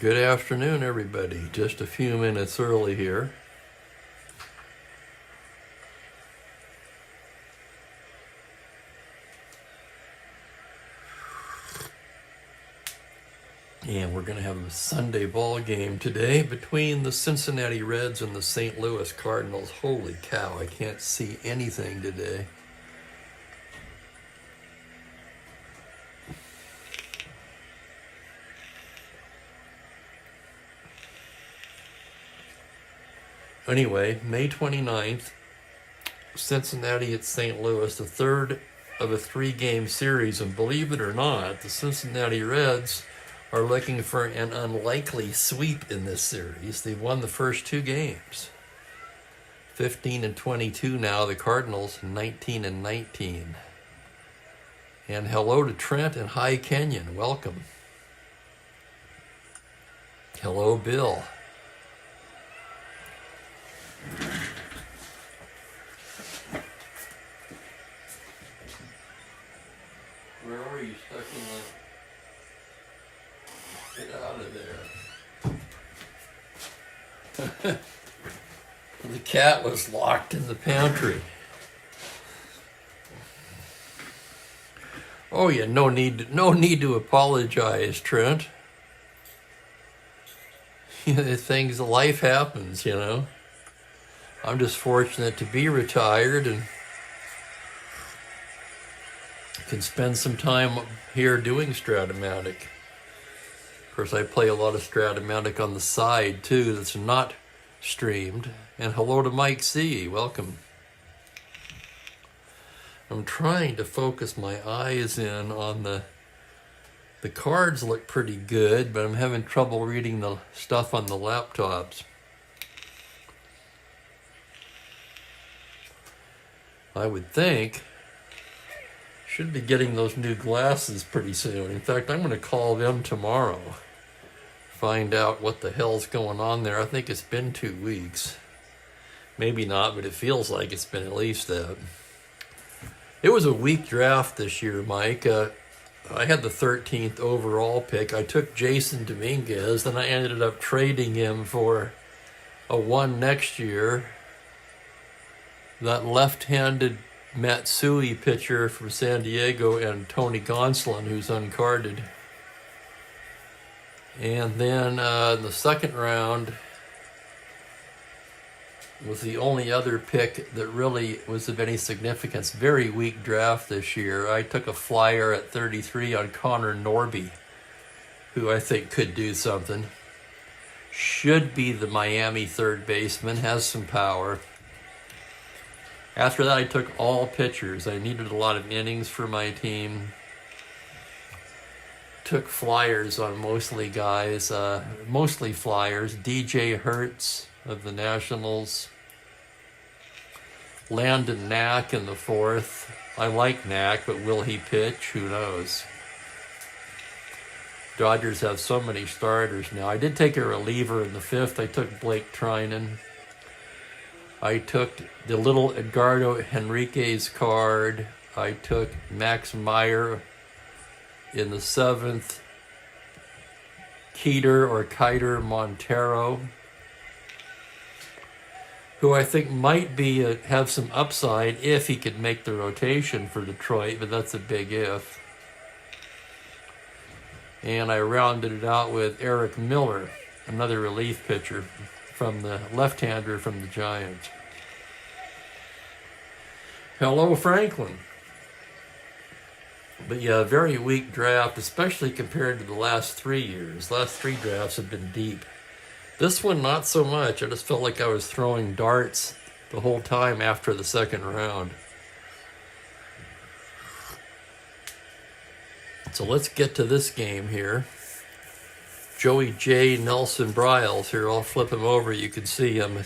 Good afternoon, everybody. Just a few minutes early here. And we're going to have a Sunday ball game today between the Cincinnati Reds and the St. Louis Cardinals. Holy cow, I can't see anything today. Anyway, May 29th, Cincinnati at St. Louis, the third of a three-game series. And believe it or not, the Cincinnati Reds are looking for an unlikely sweep in this series. They've won the first two games. 15-22 now, the Cardinals 19-19. And hello to Trent and High Kenyon. Welcome. Hello, Bill. Where are you? Stuck in the... Get out of there. The cat was locked in the pantry. Oh yeah, no need to apologize, Trent. Things, life happens, you know. I'm just fortunate to be retired and can spend some time here doing Strat-O-Matic. Of course, I play a lot of Strat-O-Matic on the side too that's not streamed. And hello to Mike C. Welcome. I'm trying to focus my eyes in on the cards. Look pretty good, but I'm having trouble reading the stuff on the laptops. I would think should be getting those new glasses pretty soon. In fact, I'm going to call them tomorrow. Find out what the hell's going on there. I think it's been 2 weeks. Maybe not, but it feels like it's been at least that. It was a weak draft this year, Mike. I had the 13th overall pick. I took Jason Dominguez, then I ended up trading him for a 1 next year. That left-handed Matsui pitcher from San Diego and Tony Gonsolin, who's uncarded. And then in the second round was the only other pick that really was of any significance. Very weak draft this year. I took a flyer at 33 on Connor Norby, who I think could do something. Should be the Miami third baseman, has some power. After that, I took all pitchers. I needed a lot of innings for my team. Took flyers on mostly guys, mostly flyers. DJ Hertz of the Nationals. Landon Knack in the fourth. I like Knack, but will he pitch? Who knows? Dodgers have so many starters now. I did take a reliever in the fifth. I took Blake Trinan. I took the little Edgardo Henriquez card. I took Max Meyer in the seventh. Kiter Montero, who I think might be have some upside if he could make the rotation for Detroit, but that's a big if. And I rounded it out with Eric Miller, another relief pitcher from the left-hander from the Giants. Hello, Franklin. But yeah, very weak draft, especially compared to the last 3 years. Last 3 drafts have been deep. This one, not so much. I just felt like I was throwing darts the whole time after the second round. So let's get to this game here. Joey J. Nelson Bryles here. I'll flip him over. You can see him.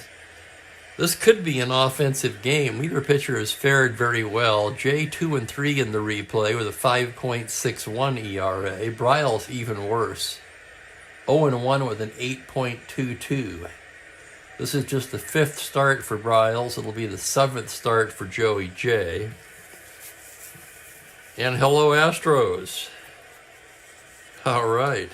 This could be an offensive game. Neither pitcher has fared very well. J 2-3 in the replay with a 5.61 ERA. Bryles even worse. 0-1 with an 8.22. This is just the 5th start for Bryles. It'll be the 7th start for Joey J. And hello, Astros. All right.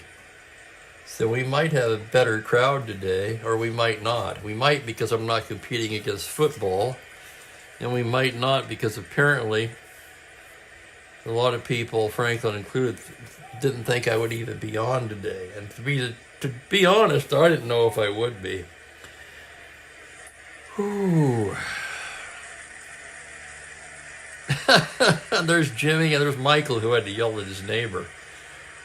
So we might have a better crowd today, or we might not. We might because I'm not competing against football, and we might not because apparently a lot of people, Franklin included, didn't think I would even be on today. And to be honest, I didn't know if I would be. Whew. There's Jimmy and there's Michael who had to yell at his neighbor.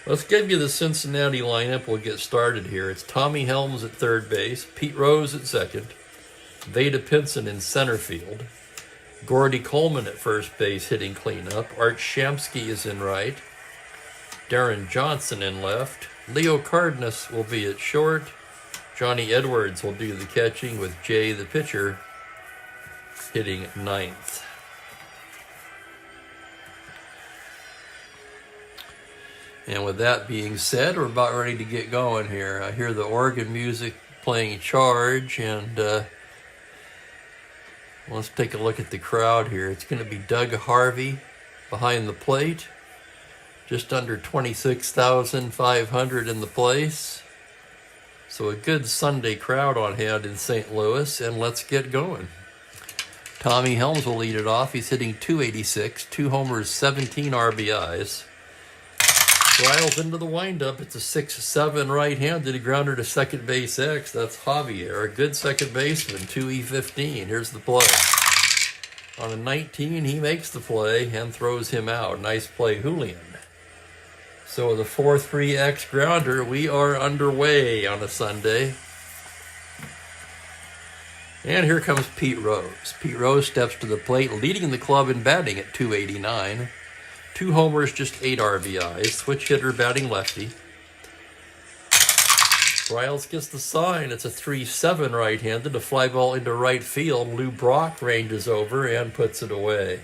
Let's give you the Cincinnati lineup. We'll get started here. It's Tommy Helms at third base, Pete Rose at second, Vada Pinson in center field, Gordy Coleman at first base hitting cleanup, Art Shamsky is in right, Darren Johnson in left, Leo Cardenas will be at short, Johnny Edwards will do the catching with Jay the pitcher hitting ninth. And with that being said, we're about ready to get going here. I hear the organ music playing Charge, and let's take a look at the crowd here. It's going to be Doug Harvey behind the plate, just under 26,500 in the place. So a good Sunday crowd on hand in St. Louis, and let's get going. Tommy Helms will lead it off. He's hitting .286, 2 homers, 17 RBIs. Riles into the windup. It's a 6-7 right-handed grounder to second base X. That's Javier, a good second baseman, 2E15. Here's the play. On a 19, he makes the play and throws him out. Nice play, Julian. So with a 4-3 X grounder, we are underway on a Sunday. And here comes Pete Rose. Pete Rose steps to the plate, leading the club in batting at .289. 2 homers, just 8 RBIs. Switch hitter batting lefty. Riles gets the sign. It's a 3-7 right-handed. A fly ball into right field. Lou Brock ranges over and puts it away.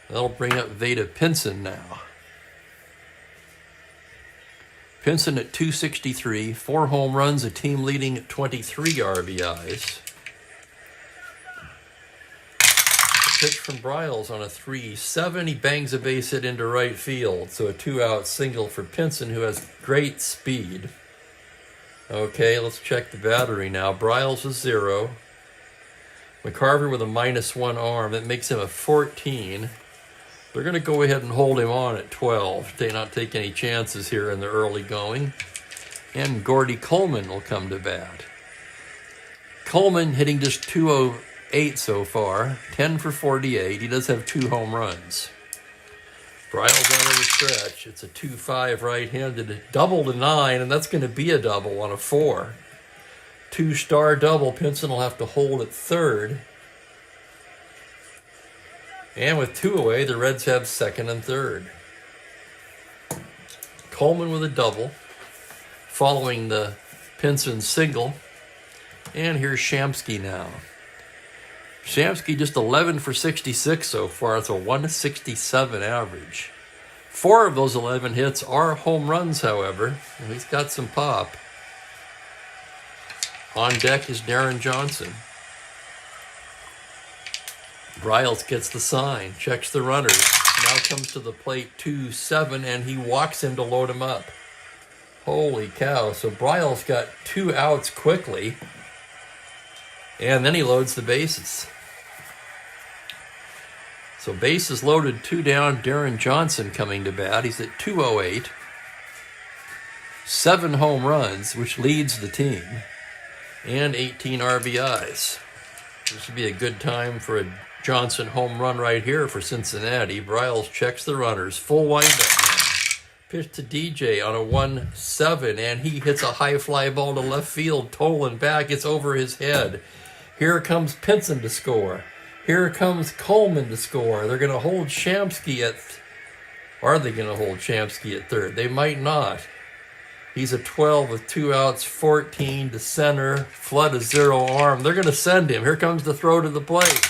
That'll bring up Vada Pinson now. Pinson at .263, 4 home runs, a team leading 23 RBIs. Pitch from Briles on a 3-7. He bangs a base hit into right field. So a 2-out single for Pinson, who has great speed. Okay, let's check the battery now. Briles is 0. McCarver with a -1 arm. That makes him a 14. They're going to go ahead and hold him on at 12. They not take any chances here in the early going. And Gordy Coleman will come to bat. Coleman hitting just .208 so far, 10 for 48. He does have 2 home runs. Briles out of the stretch. It's a 2-5 right-handed double to 9, and that's going to be a double on a 4. 2-star double. Pinson will have to hold at third. And with 2 away, the Reds have second and third. Coleman with a double, following the Pinson single. And here's Shamsky now. Shamsky just 11 for 66 so far. It's a 167 average. 4 of those 11 hits are home runs, however. And he's got some pop. On deck is Darren Johnson. Briles gets the sign, checks the runners. Now comes to the plate 2-7, and he walks him to load him up. Holy cow. So Briles got 2 outs quickly. And then he loads the bases. So bases loaded, 2 down. Darren Johnson coming to bat. He's at .208. 7 home runs, which leads the team. And 18 RBIs. This would be a good time for a Johnson home run right here for Cincinnati. Briles checks the runners. Full windup now. Pitch to DJ on a 1-7, and he hits a high fly ball to left field. Tolan back. It's over his head. Here comes Pinson to score. Here comes Coleman to score. They're going to hold Shamsky at... Are they going to hold Shamsky at third? They might not. He's a 12 with 2 outs, 14 to center. Flood a 0 arm. They're going to send him. Here comes the throw to the plate.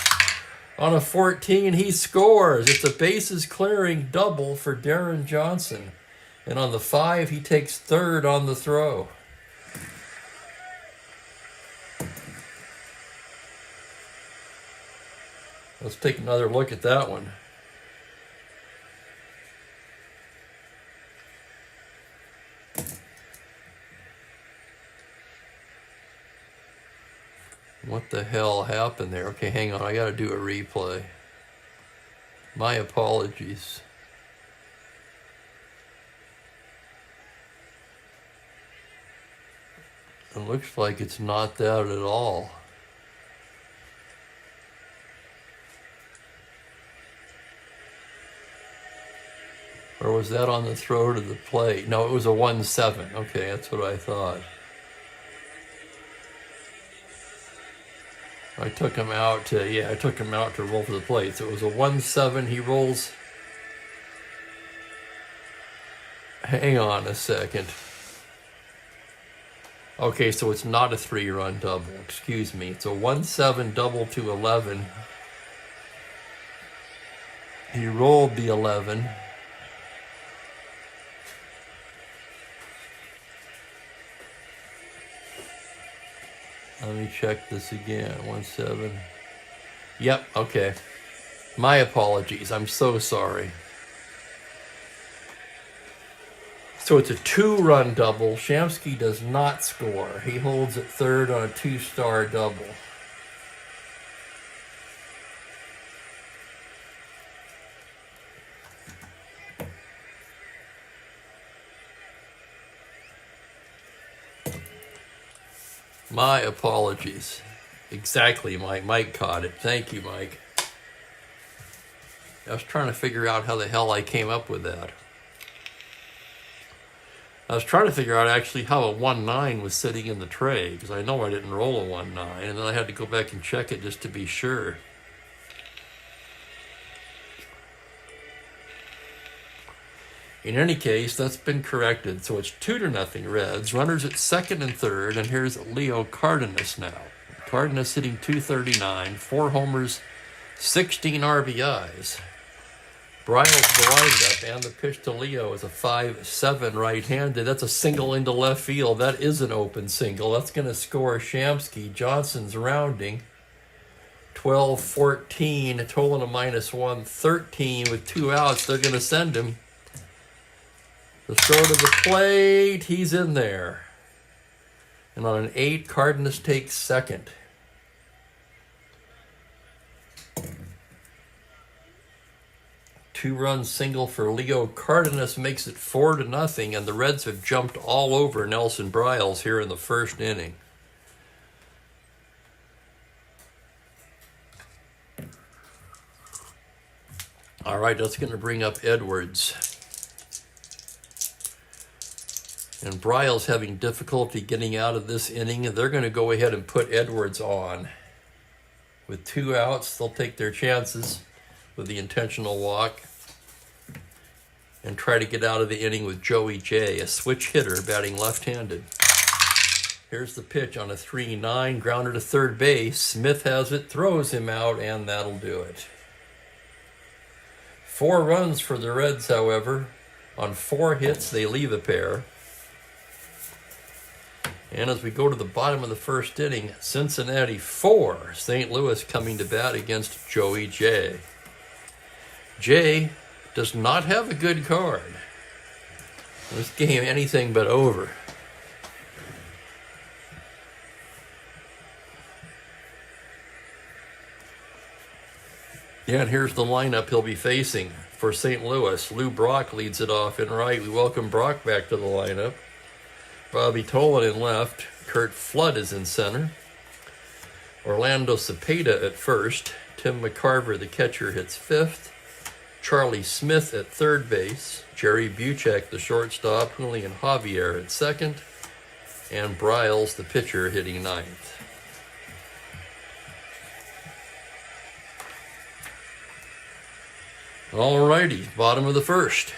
On a 14, he scores. It's a bases clearing double for Darren Johnson. And on the 5, he takes third on the throw. Let's take another look at that one. What the hell happened there? Okay, hang on. I got to do a replay. My apologies. It looks like it's not that at all. Or was that on the throw to the plate? No, it was a 1-7. Okay, that's what I thought. I took him out to roll for the plate. So it was a 1-7. He rolls. Hang on a second. Okay, so it's not a 3-run double. Excuse me. It's a 1-7 double to 11. He rolled the 11. Let me check this again. 1-7. Yep, okay. My apologies. I'm so sorry. So it's a 2-run double. Shamsky does not score. He holds at third on a 2-star double. My apologies. Exactly, Mike. Mike caught it. Thank you, Mike. I was trying to figure out how the hell I came up with that. I was trying to figure out actually how a 1-9 was sitting in the tray, because I know I didn't roll a 1-9, and then I had to go back and check it just to be sure. In any case, that's been corrected, so it's 2-0 Reds. Runners at second and third, and here's Leo Cardenas now. Cardenas hitting .239, 4 homers, 16 RBIs. Bryles the windup, and the pitch to Leo is a 5-7 right-handed. That's a single into left field. That is an open single. That's going to score Shamsky. Johnson's rounding. 12-14, total of -1, 13 with 2 outs. They're going to send him. The throw to the plate, he's in there. And on an 8, Cardenas takes second. Two-run single for Leo Cardenas makes it 4-0, and the Reds have jumped all over Nelson Bryles here in the first inning. All right, that's going to bring up Edwards. And Bryles having difficulty getting out of this inning. They're going to go ahead and put Edwards on. With 2 outs, they'll take their chances with the intentional walk and try to get out of the inning with Joey J, a switch hitter batting left-handed. Here's the pitch on a 3-9, grounder to third base. Smith has it, throws him out, and that'll do it. 4 runs for the Reds, however. On 4 hits, they leave a pair. And as we go to the bottom of the first inning, Cincinnati 4, St. Louis coming to bat against Joey J. J does not have a good card. This game anything but over. Yeah, and here's the lineup he'll be facing for St. Louis. Lou Brock leads it off in right. We welcome Brock back to the lineup. Bobby Tolan in left. Kurt Flood is in center. Orlando Cepeda at first. Tim McCarver, the catcher, hits 5th. Charlie Smith at third base. Jerry Buchek, the shortstop. Julian Javier at second. And Bryles, the pitcher, hitting 9th. All righty, bottom of the first.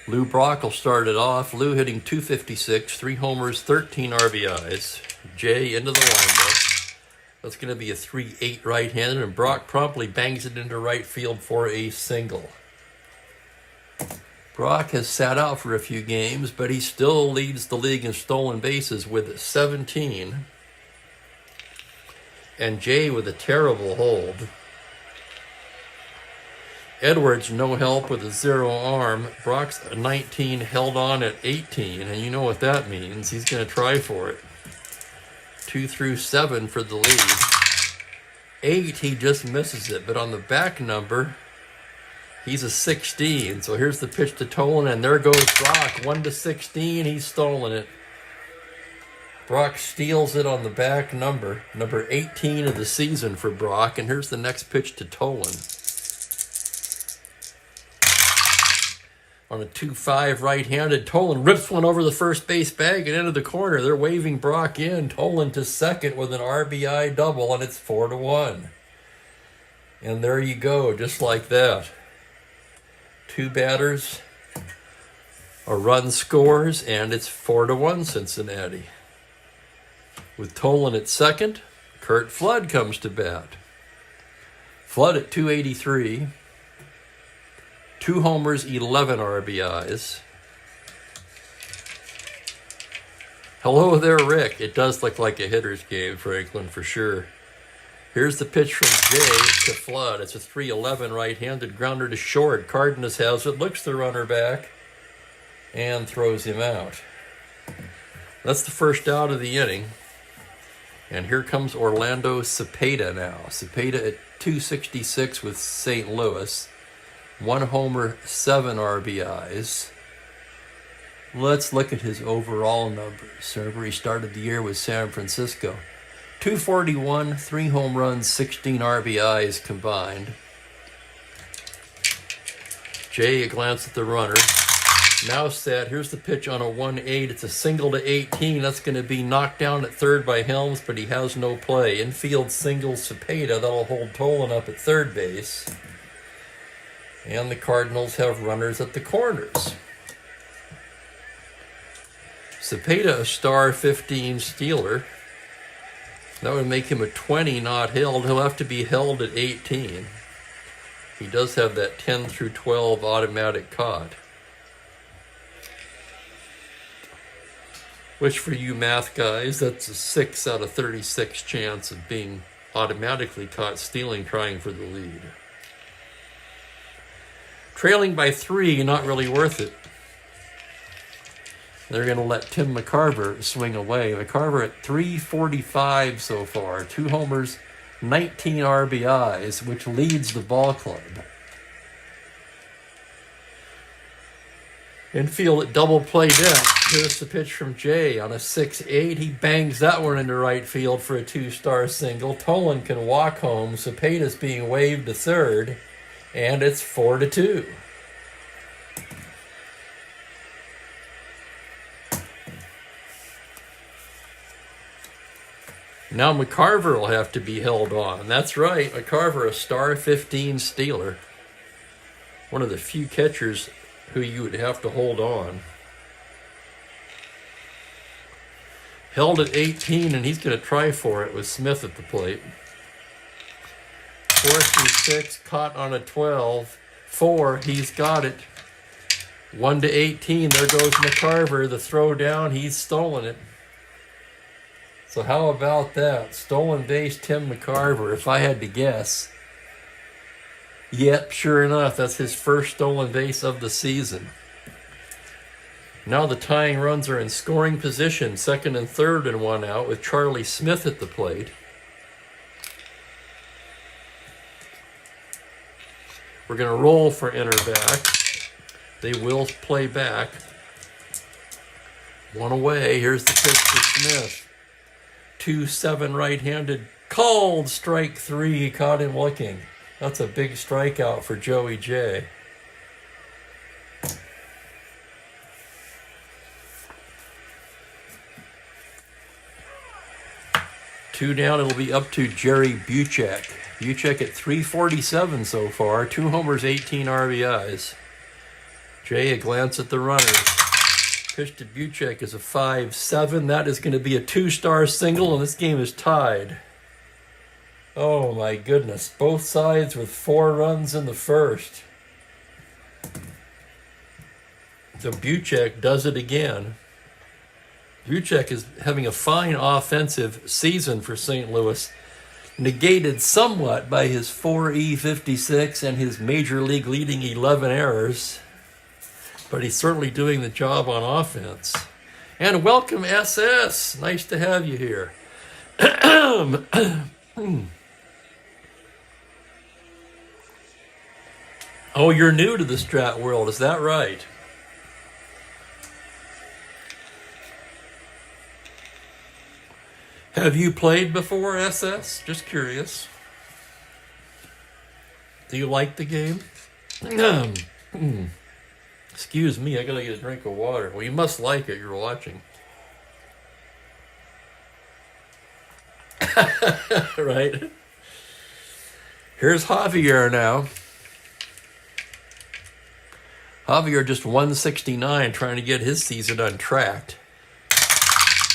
Lou Brock will start it off. Lou hitting .256, 3 homers, 13 RBIs. Jay into the windup. That's going to be a 3-8 right-handed, and Brock promptly bangs it into right field for a single. Brock has sat out for a few games, but he still leads the league in stolen bases with 17. And Jay with a terrible hold. Edwards, no help with a 0 arm. Brock's 19, held on at 18, and you know what that means. He's going to try for it. 2 through 7 for the lead. 8, he just misses it, but on the back number, he's a 16. So here's the pitch to Tolan, and there goes Brock. 1 to 16, he's stolen it. Brock steals it on the back number 18 of the season for Brock, and here's the next pitch to Tolan. On a 2-5 right-handed, Tolan rips one over the first base bag and into the corner. They're waving Brock in. Tolan to second with an RBI double, and it's 4-1. And there you go, just like that. 2 batters, a run scores, and it's 4-1 Cincinnati. With Tolan at second, Curt Flood comes to bat. Flood at 283. 2 homers, 11 RBIs. Hello there, Rick. It does look like a hitter's game, Franklin, for sure. Here's the pitch from Jay to Flood. It's a 3-11 right-handed grounder to short. Cardenas has it, looks the runner back, and throws him out. That's the first out of the inning. And here comes Orlando Cepeda now. Cepeda at 266 with St. Louis. 1 homer, 7 RBIs. Let's look at his overall numbers. Remember, he started the year with San Francisco. 241, 3 home runs, 16 RBIs combined. Jay, a glance at the runner. Now set, here's the pitch on a 1-8. It's a single to 18. That's going to be knocked down at third by Helms, but he has no play. Infield single Cepeda. That'll hold Tolan up at third base. And the Cardinals have runners at the corners. Cepeda, a star 15 stealer. That would make him a 20 not held. He'll have to be held at 18. He does have that 10 through 12 automatic caught. Which for you math guys, that's a 6 out of 36 chance of being automatically caught stealing trying for the lead. Trailing by 3, not really worth it. They're going to let Tim McCarver swing away. McCarver at 345 so far. 2 homers, 19 RBIs, which leads the ball club. Infield at double play depth. Here's the pitch from Jay on a 6-8. He bangs that one into right field for a 2-star single. Tolan can walk home. Cepeda's being waved to third. And it's 4-2. Now McCarver will have to be held on. That's right, McCarver, a star 15 stealer. One of the few catchers who you would have to hold on. Held at 18, and he's going to try for it with Smith at the plate. 4 through 6, caught on a 12. 4, he's got it. 1 to 18, there goes McCarver. The throw down, he's stolen it. So how about that? Stolen base, Tim McCarver, if I had to guess. Yep, sure enough, that's his first stolen base of the season. Now the tying runs are in scoring position, second and third and 1 out, with Charlie Smith at the plate. We're going to roll for enter back. They will play back. 1 away. Here's the pitch to Smith. 2-7 right-handed. Called strike 3. He caught him looking. That's a big strikeout for Joey J. Two down, it'll be up to Jerry Buchek. Buchek at 347 so far. 2 homers, 18 RBIs. Jay, a glance at the runner. Pitch to Buchek is a 5-7. That is going to be a 2-star single, and this game is tied. Oh my goodness. Both sides with 4 runs in the first. So Buchek does it again. Buchek is having a fine offensive season for St. Louis. negated somewhat by his 4E56 and his major league leading 11 errors. But he's certainly doing the job on offense. And welcome, SS. Nice to have you here. Oh, you're new to the Strat world, is that right? Have you played before, SS? Just curious. Do you like the game? Excuse me, I gotta get a drink of water. Well, you must like it, you're watching. Right? Here's Javier now. Javier just 169, trying to get his season untracked.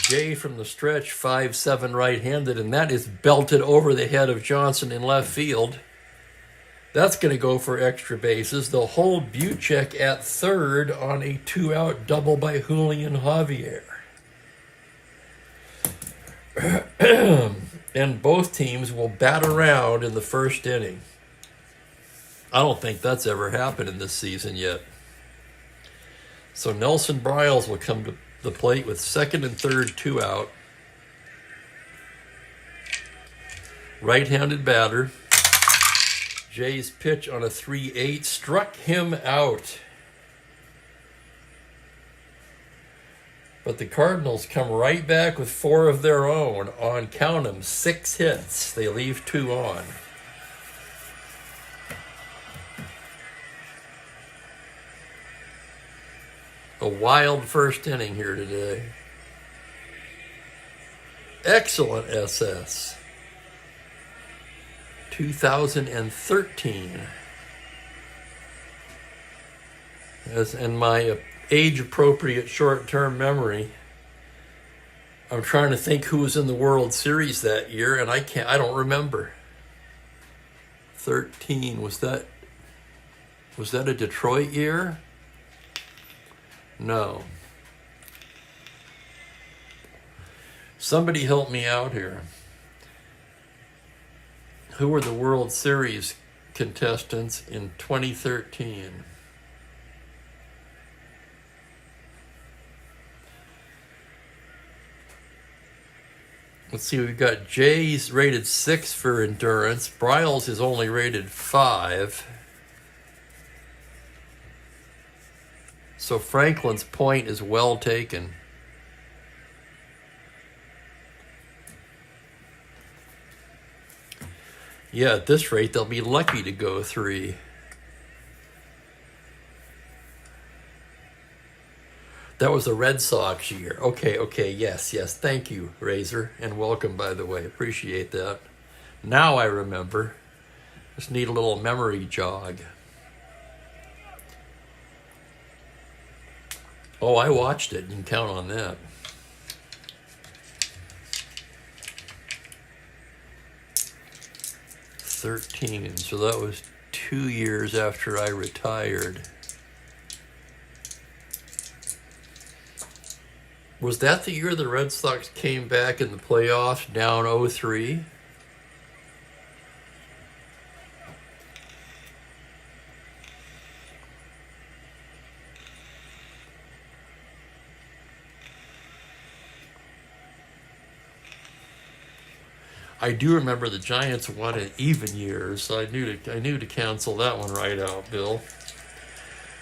Jay from the stretch, 5'7" right-handed, and that is belted over the head of Johnson in left field. That's going to go for extra bases. They'll hold Buchek at third on a 2-out double by Julian Javier. And both teams will bat around in the first inning. I don't think that's ever happened in this season yet. So Nelson Bryles will come to the plate with second and third, 2 out. Right-handed batter. Jay's pitch on a 3-8 struck him out. But the Cardinals come right back with 4 of their own on, count 'em, 6 hits. They leave 2 on. A wild first inning here today. Excellent SS. 2013. As in my age-appropriate short-term memory, I'm trying to think who was in the World Series that year, and I don't remember. 13, was that a Detroit year? No. Somebody help me out here. Who were the World Series contestants in 2013? Let's see, we've got Jay's rated 6 for endurance. Bryles is only rated 5. So Franklin's point is well taken. Yeah, at this rate, they'll be lucky to go 3. That was the Red Sox year. Okay, yes. Thank you, Razor, and welcome, by the way. Appreciate that. Now I remember. Just need a little memory jog. Oh, I watched it. You can count on that. '13. So that was 2 years after I retired. Was that the year the Red Sox came back in the playoffs down 0-3? I do remember the Giants won in even years, so I knew to cancel that one right out, Bill.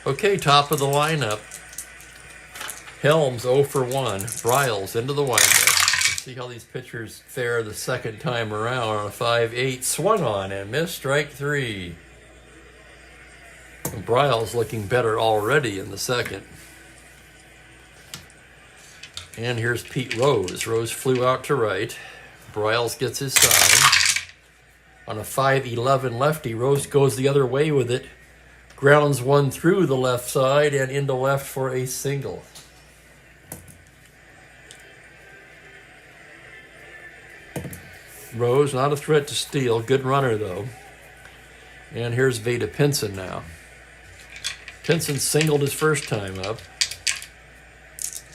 Okay, top of the lineup. Helms 0 for 1. Bryles into the windup. Let's see how these pitchers fare the second time around on a 5-8. Swung on and missed, strike 3. And Bryles looking better already in the second. And here's Pete Rose. Rose flew out to right. Bryles gets his sign. On a 5-11 lefty, Rose goes the other way with it. Grounds one through the left side and into left for a single. Rose, not a threat to steal. Good runner, though. And here's Veda Pinson now. Pinson singled his first time up.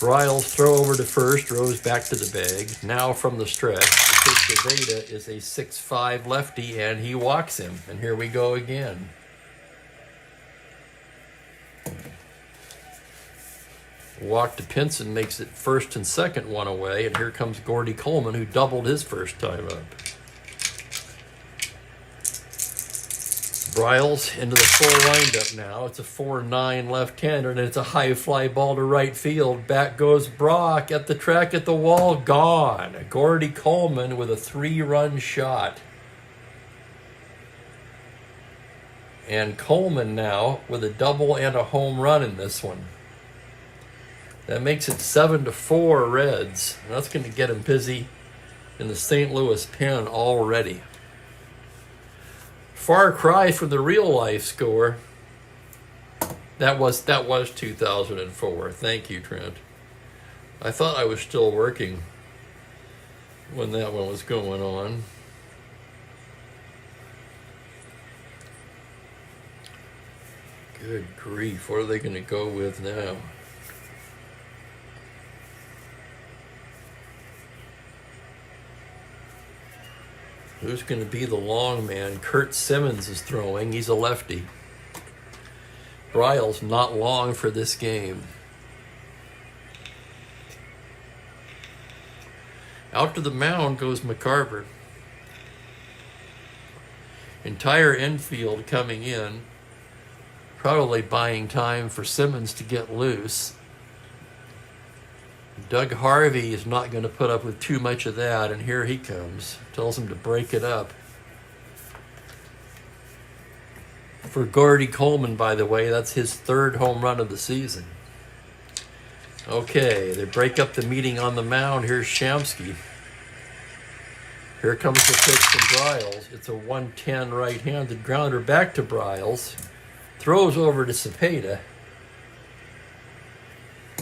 Bryles throw over to first, Rose back to the bag. Now from the stretch, the pitch to Veda is a 6-5 lefty, and he walks him. And here we go again. Walk to Pinson makes it first and second one away, and here comes Gordy Coleman, who doubled his first time up. Bryles into the full windup now. It's a 4-9 left-hander, and it's a high fly ball to right field. Back goes Brock at the track, at the wall, gone. Gordy Coleman with a 3-run shot. And Coleman now with a double and a home run in this one. That makes it 7-4 Reds. And that's going to get him busy in the St. Louis pen already. Far cry from the real life score. That was 2004. Thank you, Trent. I thought I was still working when that one was going on. Good grief, what are they going to go with now? Who's going to be the long man? Kurt Simmons is throwing. He's a lefty. Bryles not long for this game. Out to the mound goes McCarver. Entire infield coming in. Probably buying time for Simmons to get loose. Doug Harvey is not going to put up with too much of that, and here he comes. Tells him to break it up. For Gordy Coleman, by the way, that's his 3rd home run of the season. Okay, they break up the meeting on the mound. Here's Shamsky. Here comes the pitch from Bryles. It's a 110 right-handed grounder back to Bryles. Throws over to Cepeda.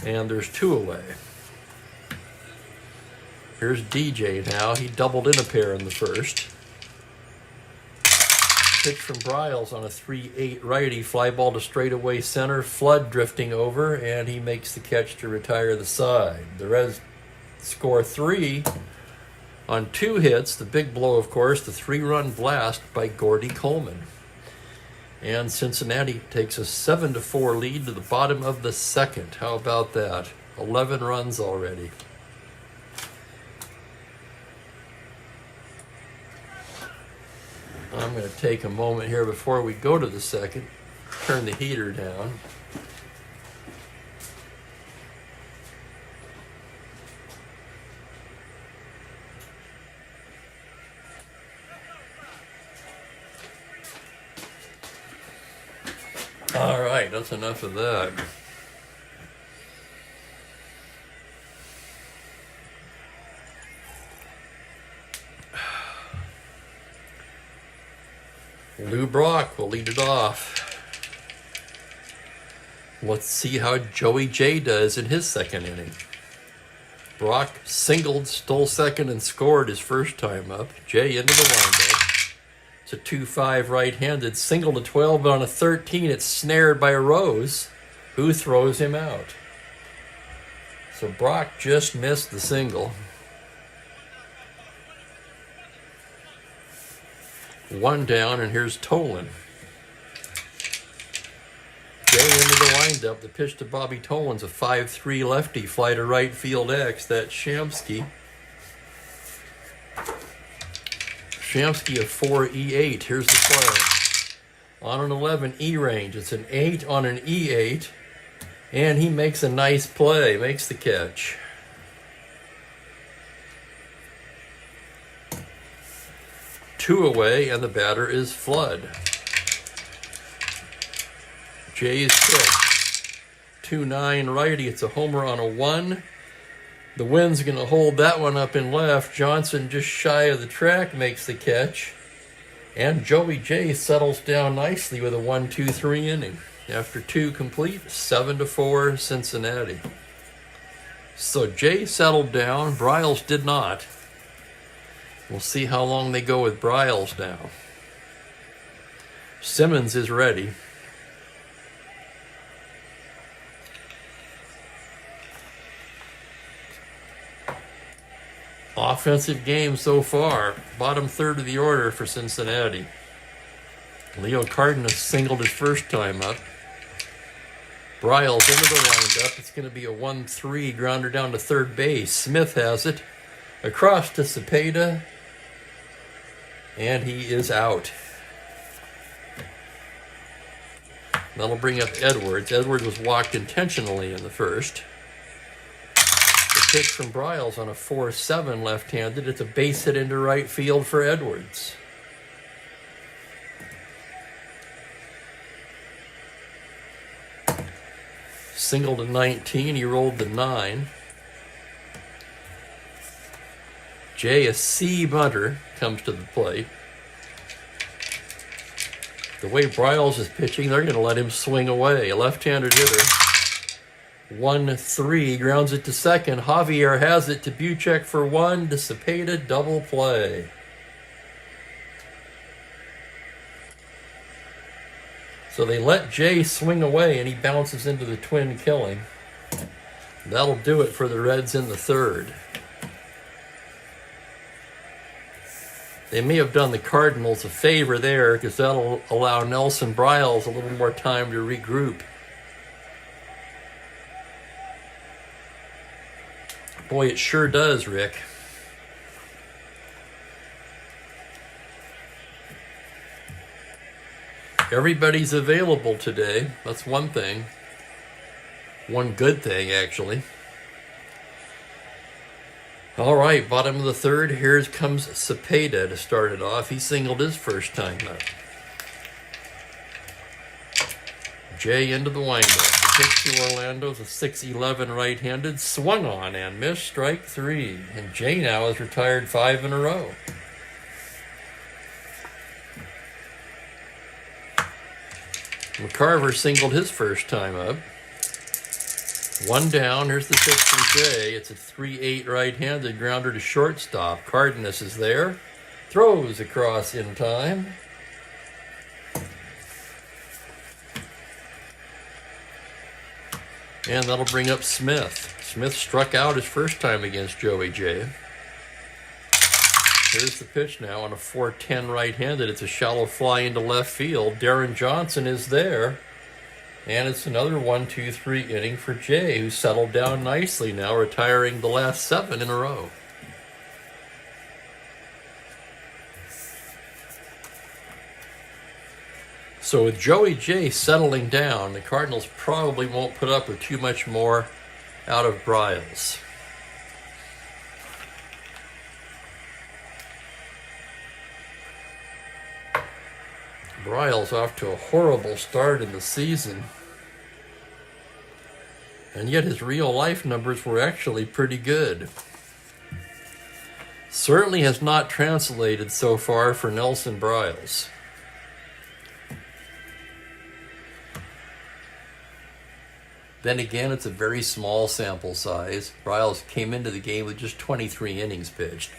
And there's 2 away. Here's DJ now. He doubled in a pair in the first. Pitch from Bryles on a 3-8 righty. Fly ball to straightaway center. Flood drifting over, and he makes the catch to retire the side. The Reds score 3 on 2 hits. The big blow, of course, the 3-run blast by Gordy Coleman. And Cincinnati takes a 7-4 lead to the bottom of the 2nd. How about that? 11 runs already. I'm going to take a moment here before we go to the 2nd. Turn the heater down. All right, that's enough of that. Lou Brock will lead it off. Let's see how Joey J does in his 2nd inning. Brock singled, stole second, and scored his first time up. J into the windup. It's a 2-5 right-handed single to 12, but on a 13, it's snared by Rose, who throws him out. So Brock just missed the single. 1 down, and here's Tolan. Jay into the windup. The pitch to Bobby Tolan's a 5-3 lefty. Fly to right field X. That's Shamsky. Shamsky a 4 E8. Here's the play. On an 11 E range. It's an 8 on an E8. And he makes a nice play. Makes the catch. Two away, and the batter is Flood. Jay's pitch. 2-9 righty. It's a homer on a 1. The wind's going to hold that one up in left. Johnson, just shy of the track, makes the catch. And Joey J settles down nicely with a 1-2-3 inning. After 2 complete, 7-4 Cincinnati. So Jay settled down. Bryles did not. We'll see how long they go with Bryles now. Simmons is ready. Offensive game so far. Bottom third of the order for Cincinnati. Leo Cardenas singled his first time up. Bryles into the windup. It's going to be a 1-3 grounder down to third base. Smith has it. Across to Cepeda. And he is out. That'll bring up Edwards. Edwards was walked intentionally in the first. The pitch from Bryles on a 4-7 left-handed. It's a base hit into right field for Edwards. Single to 19, he rolled to 9. Jay, a C bunter, comes to the plate. The way Bryles is pitching, they're going to let him swing away. A left-handed hitter. 1-3, grounds it to second. Javier has it to Buchek for 1. To Cepeda, double play. So they let Jay swing away, and he bounces into the twin killing. That'll do it for the Reds in the third. They may have done the Cardinals a favor there, because that'll allow Nelson Bryles a little more time to regroup. Boy, it sure does, Rick. Everybody's available today. That's one thing. One good thing, actually. All right, bottom of the third. Here comes Cepeda to start it off. He singled his first time up. Jay into the windup. The pitch to Orlando's a 6-11 right-handed. Swung on and missed. Strike 3. And Jay now has retired 5 in a row. McCarver singled his first time up. 1 down. Here's the pitch from Jay. It's a 3-8 right-handed grounder to shortstop. Cardenas is there. Throws across in time. And that'll bring up Smith. Smith struck out his first time against Joey Jay. Here's the pitch now on a 4-10 right-handed. It's a shallow fly into left field. Darren Johnson is there. And it's another 1-2-3 inning for Jay, who settled down nicely now, retiring the last 7 in a row. So with Joey Jay settling down, the Cardinals probably won't put up with too much more out of Bryles. Bryles off to a horrible start in the season. And yet his real-life numbers were actually pretty good. Certainly has not translated so far for Nelson Bryles. Then again, it's a very small sample size. Bryles came into the game with just 23 innings pitched.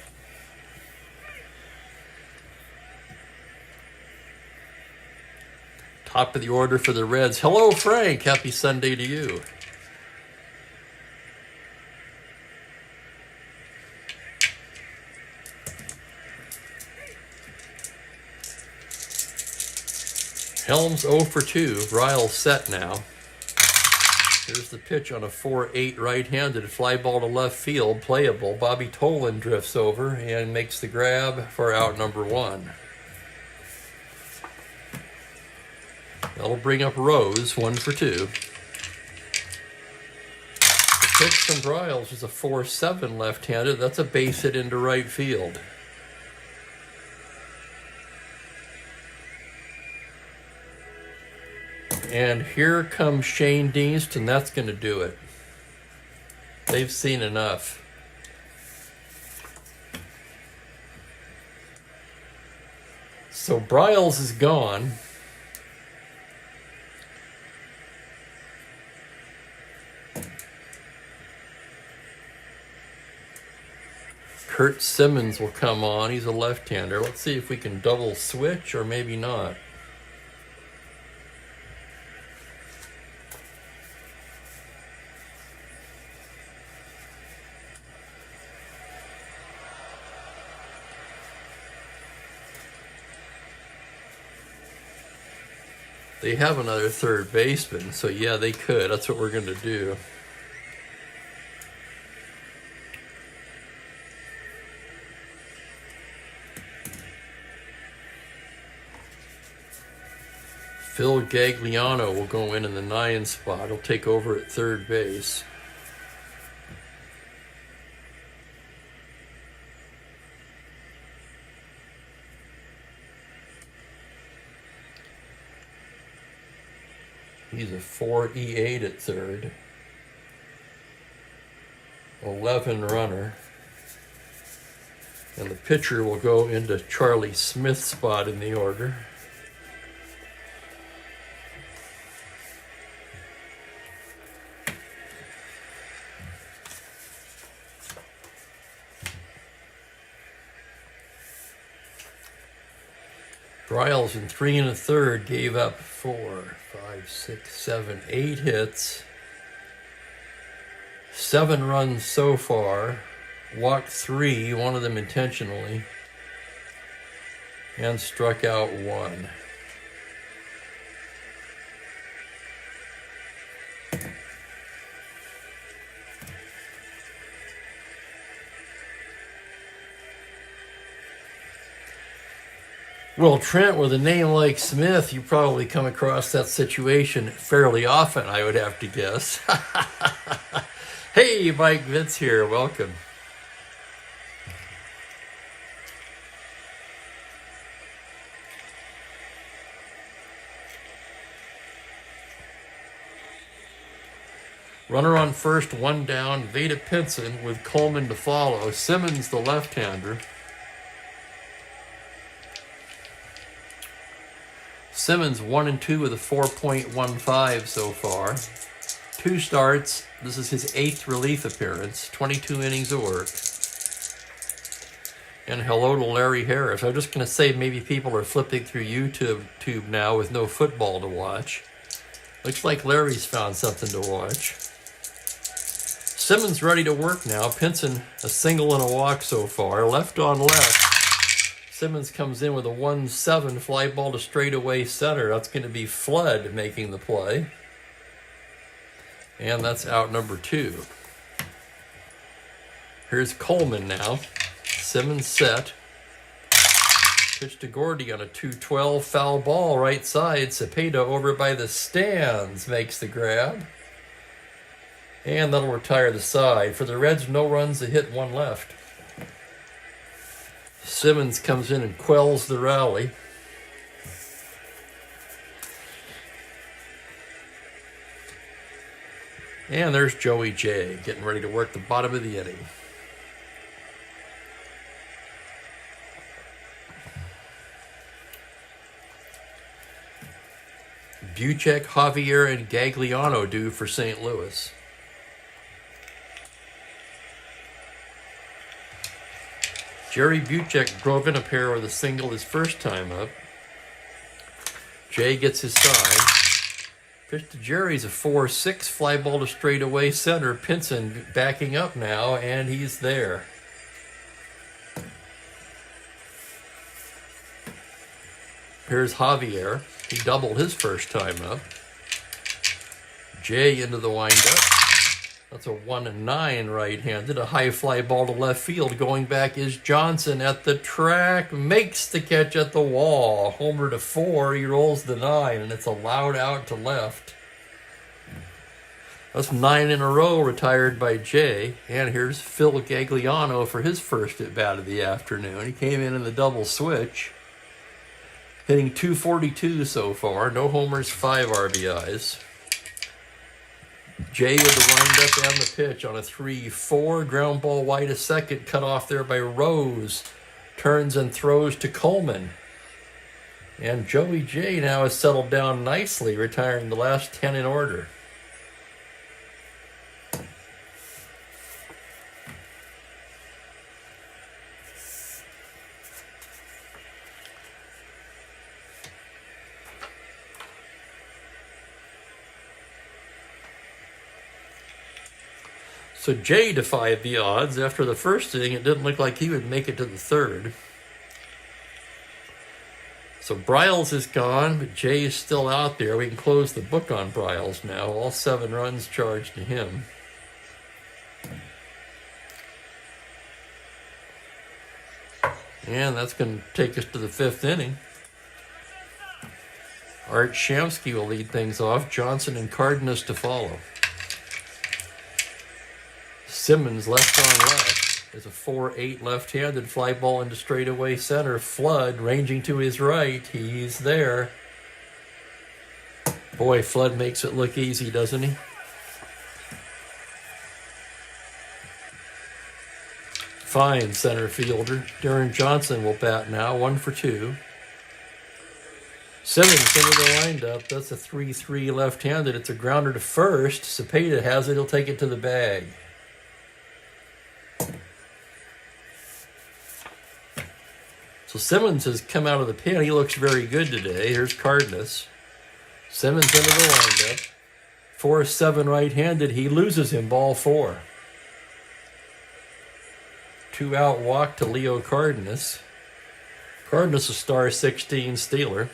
Top of the order for the Reds. Hello, Frank. Happy Sunday to you. Helms 0 for 2. Bryles set now. Here's the pitch on a 4-8 right-handed fly ball to left field. Playable. Bobby Tolan drifts over and makes the grab for out number 1. That'll bring up Rose, 1 for 2. The pitch from Bryles is a 4-7 left-handed. That's a base hit into right field. And here comes Shane Deanston. That's going to do it. They've seen enough. So Bryles is gone. Kurt Simmons will come on. He's a left-hander. Let's see if we can double switch or maybe not. They have another third baseman, so yeah, they could. That's what we're going to do. Phil Gagliano will go in the 9 spot. He'll take over at third base. He's a 4-E8 at third. 11 runner. And the pitcher will go into Charlie Smith's spot in the order. Bryles in 3 1/3 gave up 4, 5, 6, 7, 8 hits. 7 runs so far. Walked 3, one of them intentionally. And struck out 1. Well, Trent, with a name like Smith, you probably come across that situation fairly often, I would have to guess. Hey, Mike Vince here. Welcome. Runner on first, 1 down. Veda Pinson with Coleman to follow. Simmons, the left-hander. Simmons 1 and 2 with a 4.15 so far. 2 starts. This is his 8th relief appearance. 22 innings of work. And hello to Larry Harris. I'm just going to say maybe people are flipping through YouTube now with no football to watch. Looks like Larry's found something to watch. Simmons ready to work now. Pinson a single and a walk so far. Left on left. Simmons comes in with a 1-7 fly ball to straightaway center. That's going to be Flood making the play. And that's out number 2. Here's Coleman now. Simmons set. Pitch to Gordy on a 2-12 foul ball right side. Cepeda over by the stands makes the grab. And that'll retire the side. For the Reds, no runs, a hit, 1 left. Simmons comes in and quells the rally. And there's Joey J getting ready to work the bottom of the inning. Buchek, Javier, and Gagliano due for St. Louis. Jerry Buchek drove in a pair with a single his first time up. Jay gets his side. Pitch to Jerry's a 4-6 fly ball to straightaway center. Pinson backing up now, and he's there. Here's Javier. He doubled his first time up. Jay into the windup. That's a 1-9 right-handed. A high fly ball to left field. Going back is Johnson at the track. Makes the catch at the wall. Homer to 4. He rolls the 9, and it's a loud out to left. That's 9 in a row retired by Jay. And here's Phil Gagliano for his first at-bat of the afternoon. He came in the double switch. Hitting .242 so far. No homers, 5 RBIs. Jay with the windup and the pitch on a 3-4. Ground ball wide to second. Cut off there by Rose. Turns and throws to Coleman. And Joey J now has settled down nicely, retiring the last 10 in order. So Jay defied the odds. After the first inning, it didn't look like he would make it to the third. So Bryles is gone, but Jay is still out there. We can close the book on Bryles now. All 7 runs charged to him. And that's going to take us to the 5th inning. Art Shamsky will lead things off. Johnson and Cardenas to follow. Simmons left on left. There's a 4-8 left-handed fly ball into straightaway center. Flood ranging to his right. He's there. Boy, Flood makes it look easy, doesn't he? Fine center fielder. Darren Johnson will bat now, 1 for 2. Simmons into the windup. That's a 3-3 left-handed. It's a grounder to first. Cepeda has it. He'll take it to the bag. So Simmons has come out of the pen. He looks very good today. Here's Cardenas. Simmons into the windup. 4-7 right-handed. He loses him, ball 4. 2-out walk to Leo Cardenas. Cardenas a star 16 stealer.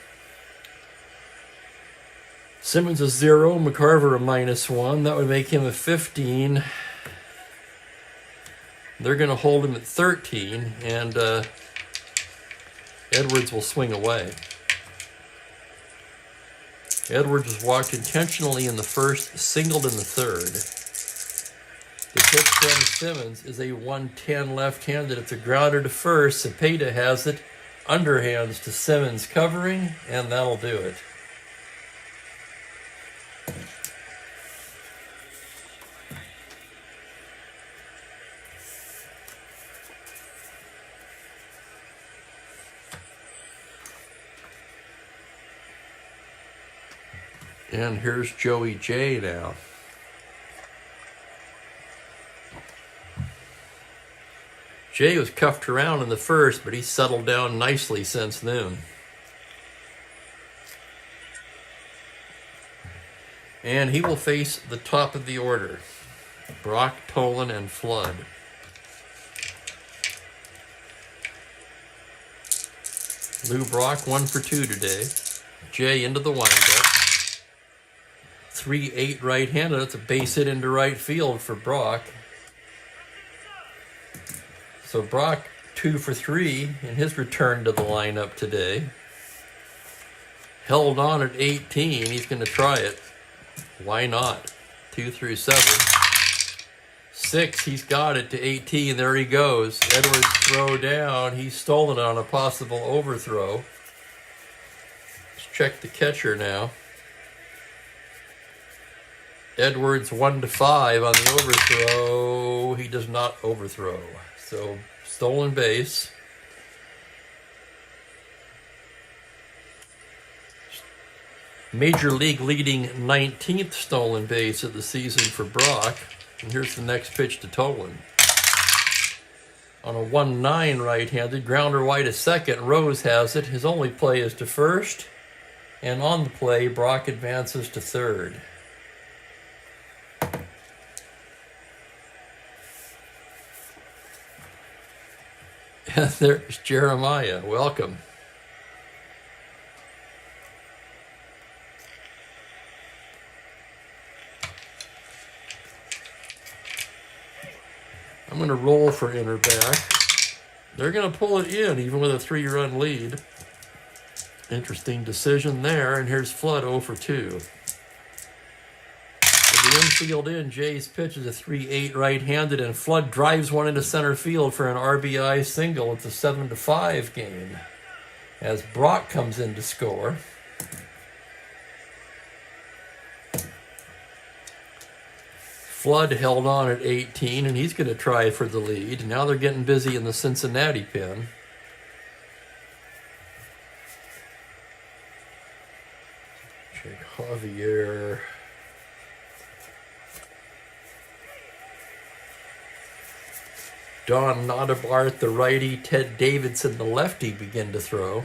Simmons a 0, McCarver a -1. That would make him a 15. They're going to hold him at 13, and Edwards will swing away. Edwards was walked intentionally in the first, singled in the third. The pitch from Simmons is a 1-10 left-handed. It's a grounder to first. Cepeda has it. Underhands to Simmons covering, and that'll do it. And here's Joey J now. Jay was cuffed around in the first, but he's settled down nicely since then. And he will face the top of the order. Brock, Tolan, and Flood. Lou Brock, 1 for 2 today. Jay into the windup. 3-8 right-handed. That's a base hit into right field for Brock. So Brock 2 for 3 in his return to the lineup today. Held on at 18. He's going to try it. Why not? 2 through 7. 6, he's got it to 18. There he goes. Edwards throw down. He's stolen on a possible overthrow. Let's check the catcher now. Edwards 1-5 on the overthrow. He does not overthrow. So stolen base. Major League leading 19th stolen base of the season for Brock. And here's the next pitch to Tolan. On a 1-9 right-handed, grounder wide to second. Rose has it. His only play is to first. And on the play, Brock advances to third. And there's Jeremiah. Welcome. I'm going to roll for inner back. They're going to pull it in, even with a 3-run lead. Interesting decision there. And here's Flood 0 for 2. With the infield in, Jay's pitch is a 3-8 right-handed, and Flood drives one into center field for an RBI single. It's a 7-5 game as Brock comes in to score. Flood held on at 18, and he's going to try for the lead. Now they're getting busy in the Cincinnati pen. Check Javier. Don Notabart, the righty. Ted Davidson, the lefty, begin to throw.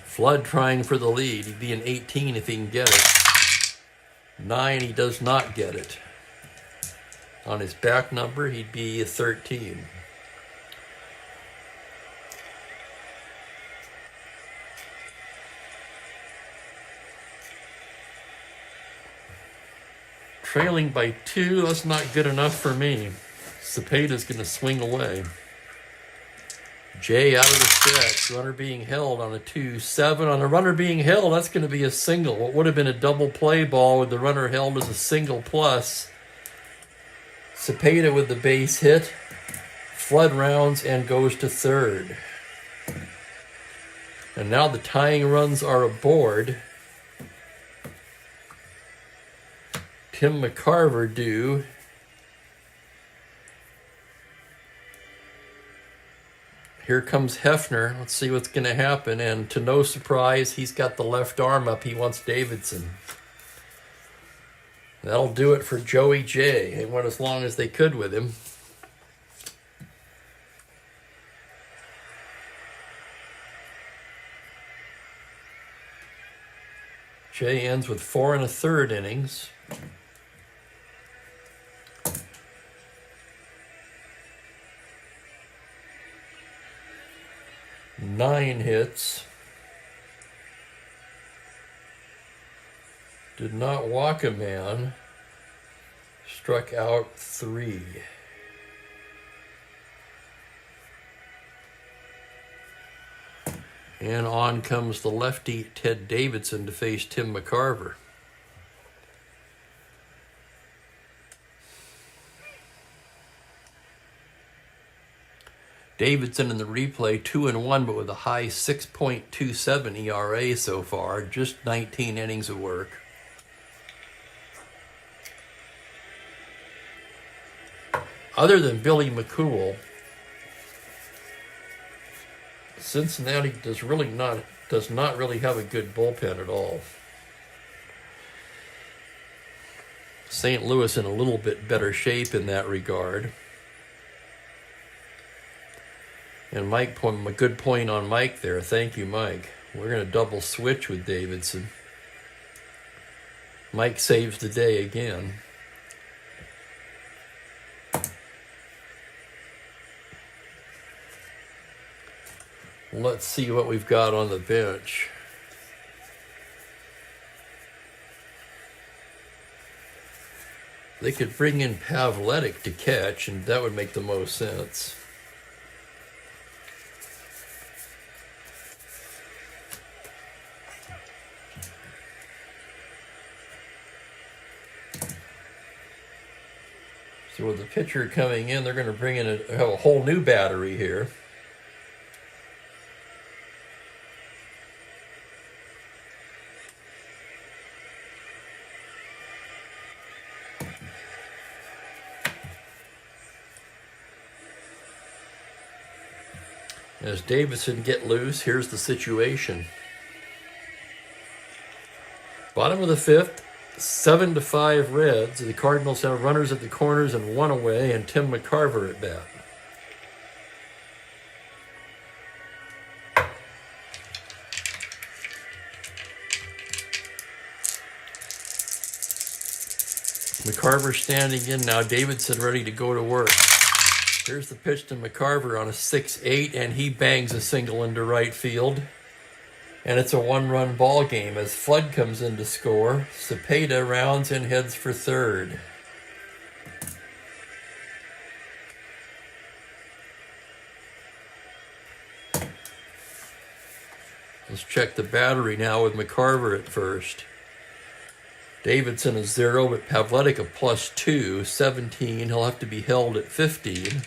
Flood trying for the lead. He'd be an 18 if he can get it. 9, he does not get it. On his back number, he'd be a 13. Trailing by 2, that's not good enough for me. Cepeda's going to swing away. Jay out of the stretch. Runner being held on a 2-7. On a runner being held, that's going to be a single. What would have been a double play ball with the runner held as a single plus. Cepeda with the base hit. Flood rounds and goes to third. And now the tying runs are aboard. Tim McCarver due. Here comes Hefner. Let's see what's going to happen. And to no surprise, he's got the left arm up. He wants Davidson. That'll do it for Joey J. They went as long as they could with him. Jay ends with 4 1/3 innings. 9 hits. Did not walk a man. Struck out 3. And on comes the lefty Ted Davidson to face Tim McCarver. Davidson in the replay, 2-1, but with a high 6.27 ERA so far, just 19 innings of work. Other than Billy McCool, Cincinnati does not really have a good bullpen at all. St. Louis in a little bit better shape in that regard. And Mike, a good point on Mike there. Thank you, Mike. We're going to double switch with Davidson. Mike saves the day again. Let's see what we've got on the bench. They could bring in Pavletic to catch, and that would make the most sense. So with the pitcher coming in, they're going to bring in have a whole new battery here. As Davidson get loose, here's the situation. Bottom of the 5th, 7-5 Reds. The Cardinals have runners at the corners and 1 away, and Tim McCarver at bat. McCarver standing in now. Davidson ready to go to work. Here's the pitch to McCarver on a 6-8, and he bangs a single into right field. And it's a 1-run ball game as Flood comes in to score. Cepeda rounds and heads for third. Let's check the battery now with McCarver at first. Davidson is 0, but Pavletic a +2, 17. He'll have to be held at 15.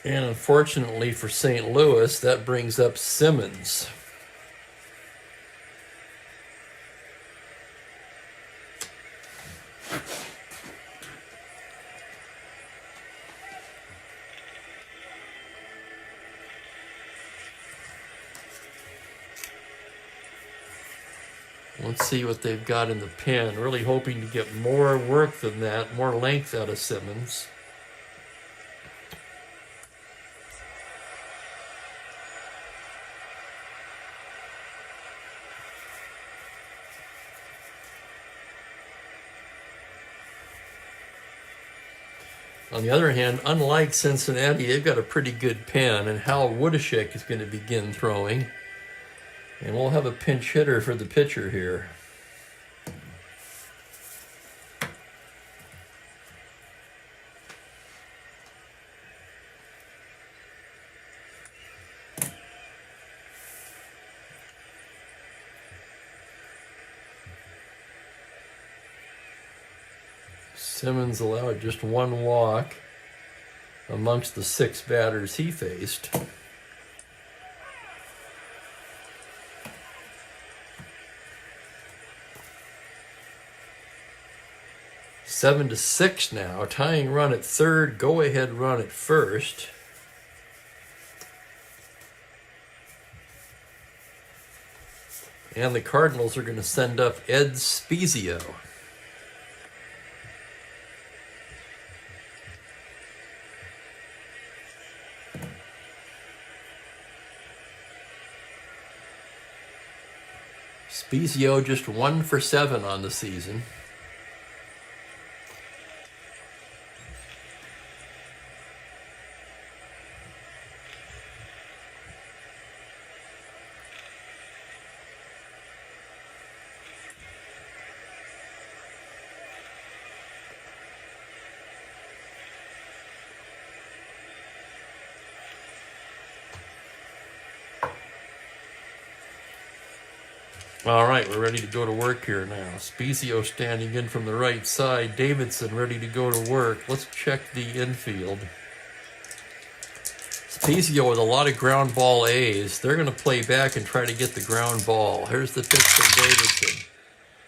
And unfortunately for St. Louis, that brings up Simmons. Let's see what they've got in the pen. Really hoping to get more work than that, more length out of Simmons. On the other hand, unlike Cincinnati, they've got a pretty good pen, and Hal Wodashek is going to begin throwing. And we'll have a pinch hitter for the pitcher here. Simmons allowed just one walk amongst the 6 batters he faced. Seven to 6 now, tying run at third, go ahead run at first. And the Cardinals are going to send up Ed Spezio. Spezio just 1 for 7 on the season. All right, we're ready to go to work here now. Spezio standing in from the right side. Davidson ready to go to work. Let's check the infield. Spezio with a lot of ground ball A's. They're going to play back and try to get the ground ball. Here's the pitch from Davidson.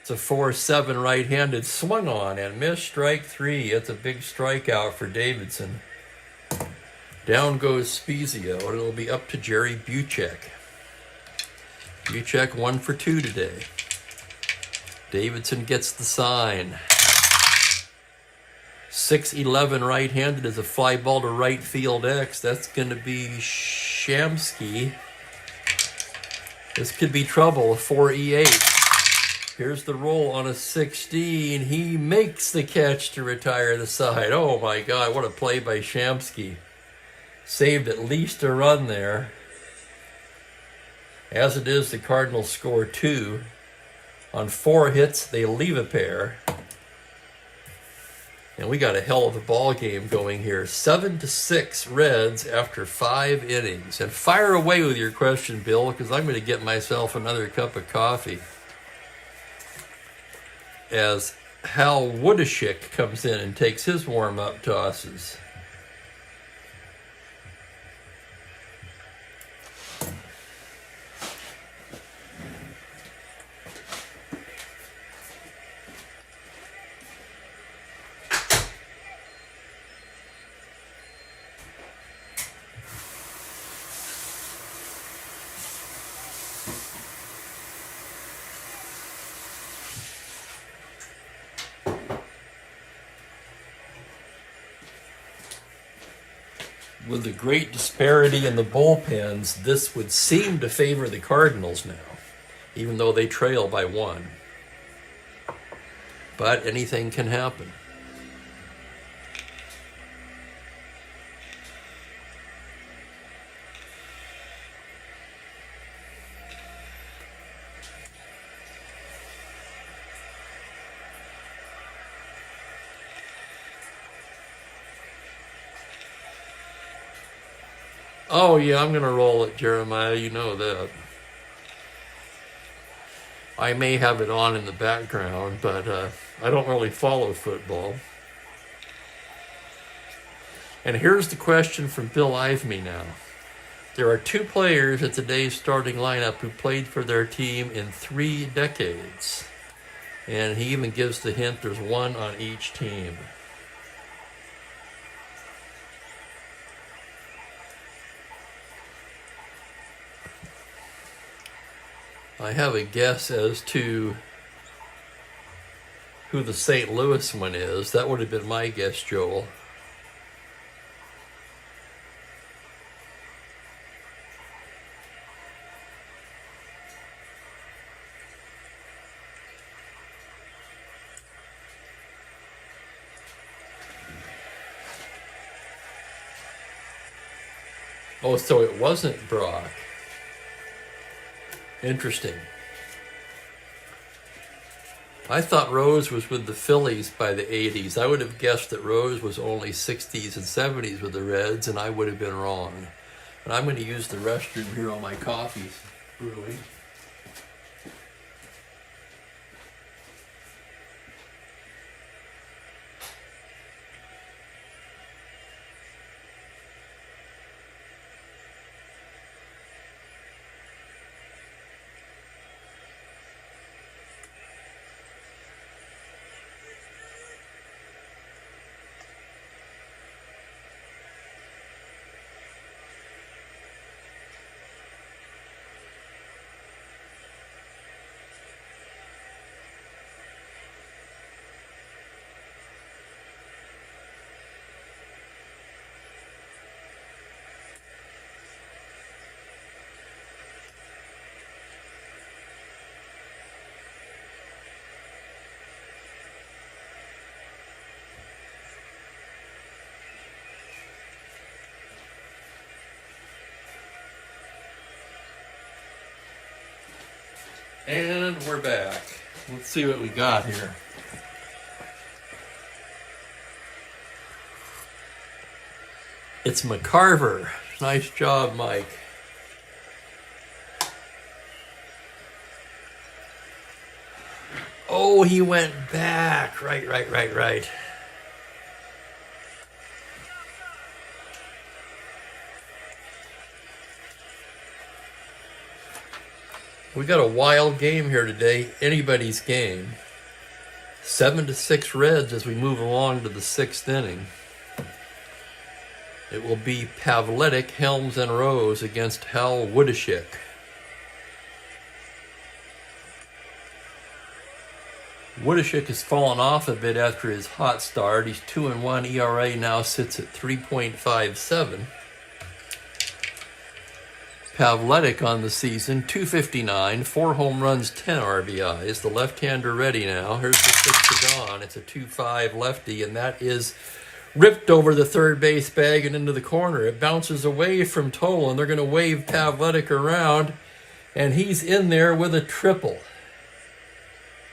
It's a 4-7 right-handed, swung on and missed, strike 3. It's a big strikeout for Davidson. Down goes Spezio, and it'll be up to Jerry Buchek. Buchek 1 for 2 today. Davidson gets the sign. 6-11 right-handed is a fly ball to right field X. That's going to be Shamsky. This could be trouble. 4-E8. Here's the roll on a 16. He makes the catch to retire the side. Oh my God, what a play by Shamsky. Saved at least a run there. As it is, the Cardinals score 2. On 4 hits, they leave a pair. And we got a hell of a ball game going here. 7-6 Reds after 5 innings. And fire away with your question, Bill, because I'm going to get myself another cup of coffee. As Hal Wodashek comes in and takes his warm-up tosses. With the great disparity in the bullpens, this would seem to favor the Cardinals now, even though they trail by 1. But anything can happen. Oh, yeah, I'm going to roll it, Jeremiah. You know that. I may have it on in the background, but I don't really follow football. And here's the question from Bill Ivemy now. There are 2 players at today's starting lineup who played for their team in 3 decades. And he even gives the hint there's 1 on each team. I have a guess as to who the St. Louis one is. That would have been my guess, Joel. Oh, so it wasn't Brock. Interesting. I thought Rose was with the Phillies by the 80s. I would have guessed that Rose was only 60s and 70s with the Reds, and I would have been wrong. And I'm going to use the restroom here while my coffee's brewing. And we're back. Let's see what we got here. It's McCarver. Nice job, Mike. Oh, he went back. Right. We got a wild game here today. Anybody's game. 7-6 Reds as we move along to the 6th inning. It will be Pavletic, Helms, and Rose against Hal Woodashik. Woodashik has fallen off a bit after his hot start. He's 2-1. ERA now sits at 3.57. Pavletic on the season, 259, 4 home runs, 10 RBIs. The left-hander ready now. Here's the pitch to Don. It's a 2-5 lefty, and that is ripped over the third base bag and into the corner. It bounces away from Toll, and they're going to wave Pavletic around, and he's in there with a triple.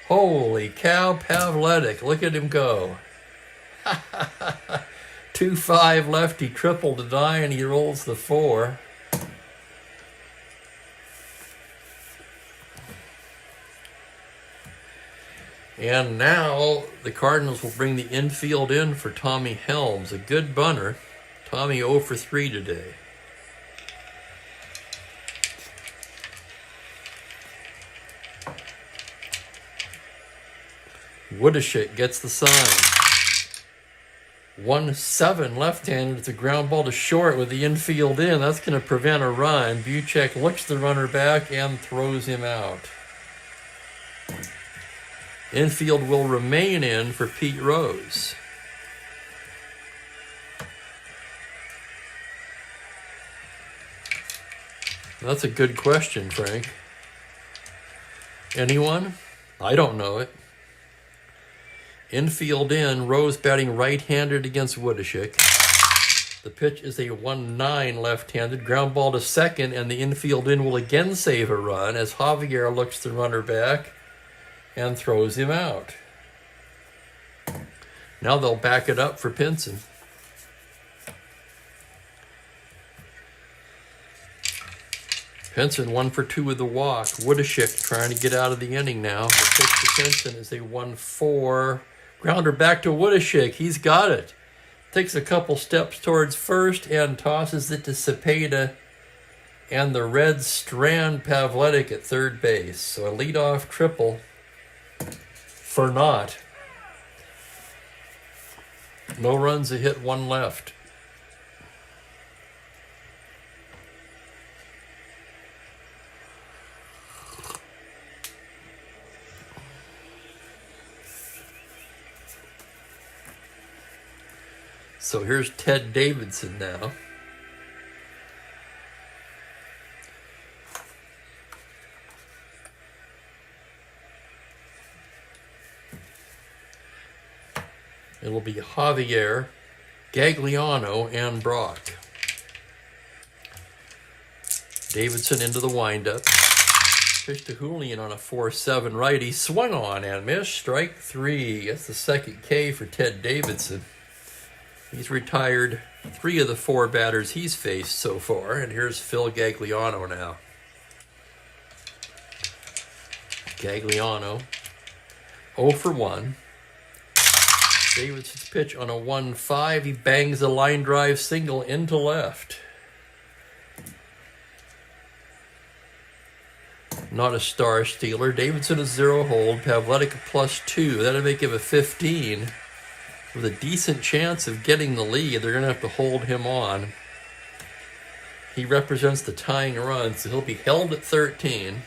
Holy cow, Pavletic. Look at him go. 2-5 lefty, triple to die, and he rolls the 4. And now the Cardinals will bring the infield in for Tommy Helms, a good bunter. Tommy 0 for 3 today. Woodashik gets the sign. 1-7 left-handed. It's a ground ball to short with the infield in. That's going to prevent a run. Buchek looks the runner back and throws him out. Infield will remain in for Pete Rose. That's a good question, Frank. Anyone? I don't know it. Infield in, Rose batting right-handed against Woodashik. The pitch is a 1-9 left-handed, ground ball to second, and the infield in will again save a run as Javier looks the runner back and throws him out. Now they'll back it up for Pinson. Pinson 1 for 2 with the walk. Woodashik trying to get out of the inning now. The pitch to Pinson is a 1-4. Grounder back to Woodashik. He's got it. Takes a couple steps towards first and tosses it to Cepeda. And the Reds strand Pavletic at third base. So a leadoff triple for naught. No runs, a hit, 1 left. So here's Ted Davidson now. It'll be Javier, Gagliano, and Brock. Davidson into the windup. Pitch to Julian on a 4-7 righty. Swung on and missed. Strike 3. That's the second K for Ted Davidson. He's retired 3 of the 4 batters he's faced so far. And here's Phil Gagliano now. Gagliano 0 for 1. Davidson's pitch on a 1-5. He bangs a line drive single into left. Not a star stealer. Davidson is 0 hold. Pavletic a +2. That'll make him a 15. With a decent chance of getting the lead, they're going to have to hold him on. He represents the tying run, so he'll be held at 13.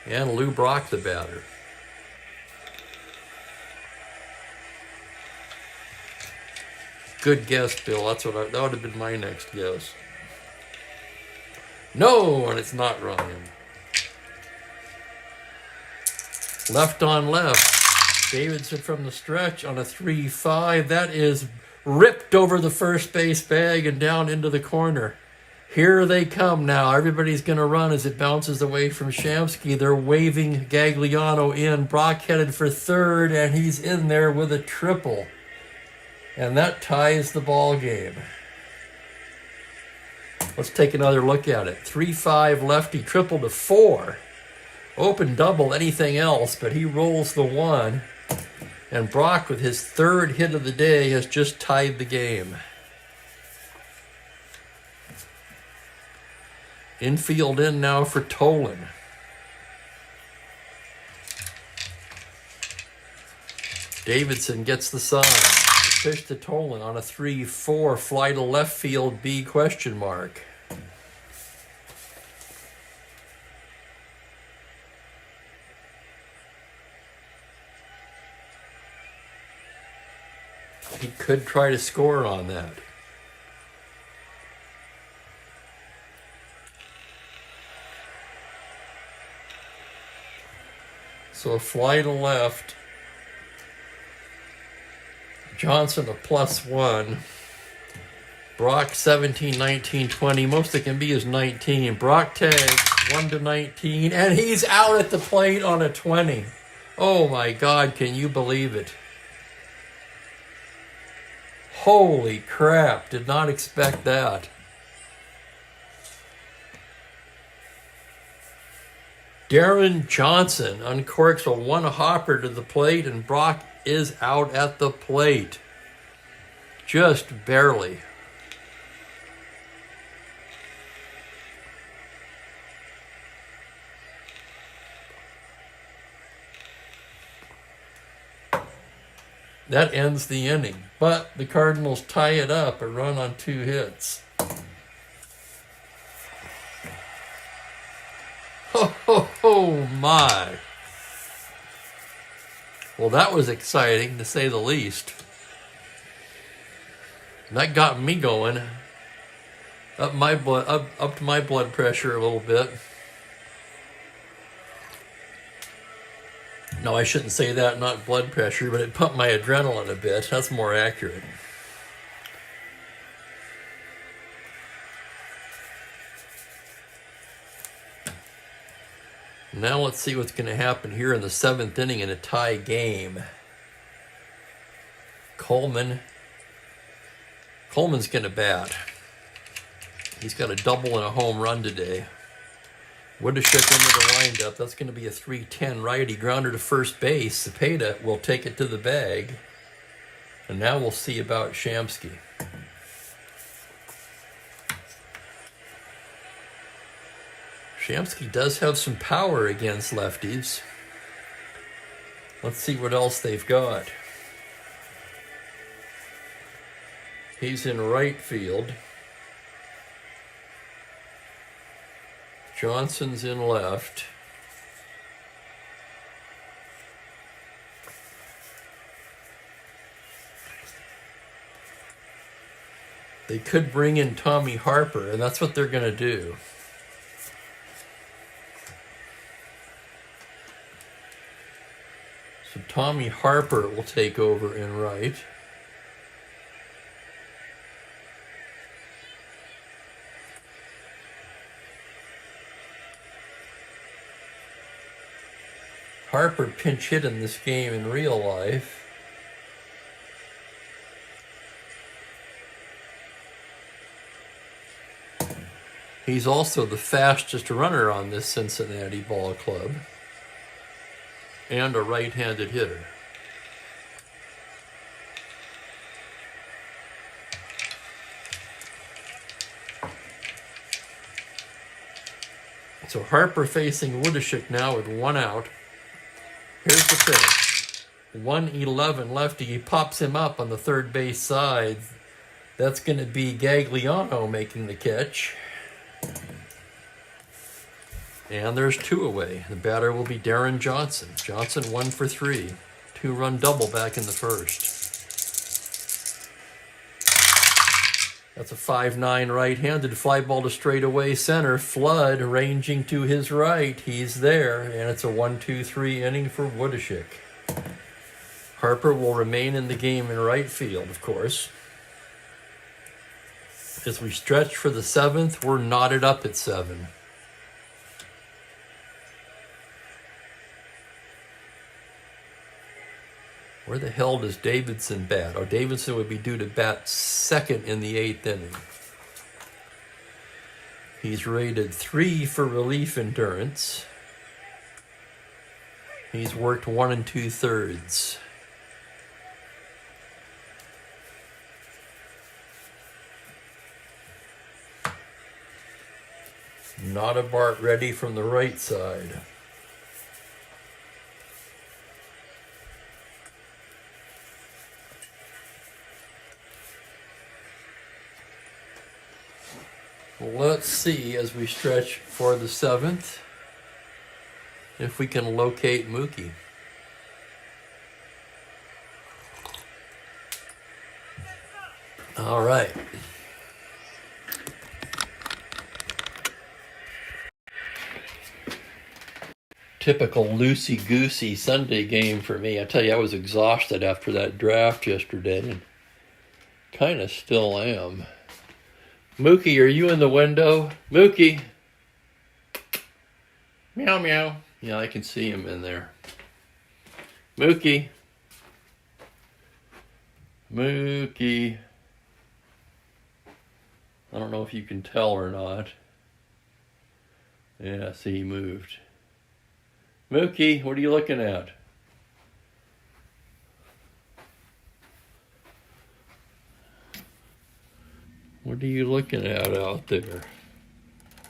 And Lou Brock the batter. Good guess, Bill. That would have been my next guess. No, and it's not Ryan. Left on left. Davidson from the stretch on a 3-5. That is ripped over the first base bag and down into the corner. Here they come now. Everybody's going to run as it bounces away from Shamsky. They're waving Gagliano in. Brock headed for third, and he's in there with a triple. And that ties the ball game. Let's take another look at it. 3-5 lefty, triple to 4. Open double, anything else, but he rolls the 1. And Brock, with his 3rd hit of the day, has just tied the game. Infield in now for Tolan. Davidson gets the sign. Pitch to Tolan on a 3-4. Fly to left field, B question mark. He could try to score on that. So a fly to left. Johnson a +1. Brock 17, 19, 20. Most it can be is 19. Brock tags 1 to 19, and he's out at the plate on a 20. Oh my God, can you believe it? Holy crap, did not expect that. Darren Johnson uncorks a 1-hopper to the plate, and Brock is out at the plate. Just barely. That ends the inning, but the Cardinals tie it up, a run on 2 hits. Oh my. Well, that was exciting, to say the least. That got me going. Up to my blood pressure a little bit. No, I shouldn't say that, not blood pressure, but it pumped my adrenaline a bit. That's more accurate. Now let's see what's going to happen here in the 7th inning in a tie game. Coleman's going to bat. He's got a double and a home run today. Woodashuk into the windup. That's going to be a 3-10 righty. Grounder to first base. Cepeda will take it to the bag. And now we'll see about Shamsky. Shamsky does have some power against lefties. Let's see what else they've got. He's in right field. Johnson's in left. They could bring in Tommy Harper, and that's what they're going to do. So Tommy Harper will take over in right. Harper pinch hit in this game in real life. He's also the fastest runner on this Cincinnati ball club and a right-handed hitter. So Harper facing Woodishik now with 1 out. Here's the pitch. 1-11 lefty. He pops him up on the third base side. That's going to be Gagliano making the catch. And there's 2 away. The batter will be Darren Johnson. Johnson 1 for 3. 2-run double back in the first. That's a 5-9 right-handed fly ball to straightaway center. Flood ranging to his right. He's there, and it's a 1-2-3 inning for Woodishik. Harper will remain in the game in right field, of course. As we stretch for the 7th, we're knotted up at 7. Where the hell does Davidson bat? Oh, Davidson would be due to bat second in the 8th inning. He's rated 3 for relief endurance. He's worked 1 2/3. Not a Bart ready from the right side. Let's see as we stretch for the 7th if we can locate Mookie. All right. Typical loosey-goosey Sunday game for me. I tell you, I was exhausted after that draft yesterday and kind of still am. Mookie, are you in the window? Mookie! Meow, meow. Yeah, I can see him in there. Mookie! Mookie! I don't know if you can tell or not. Yeah, see, he moved. Mookie, what are you looking at? What are you looking at out there?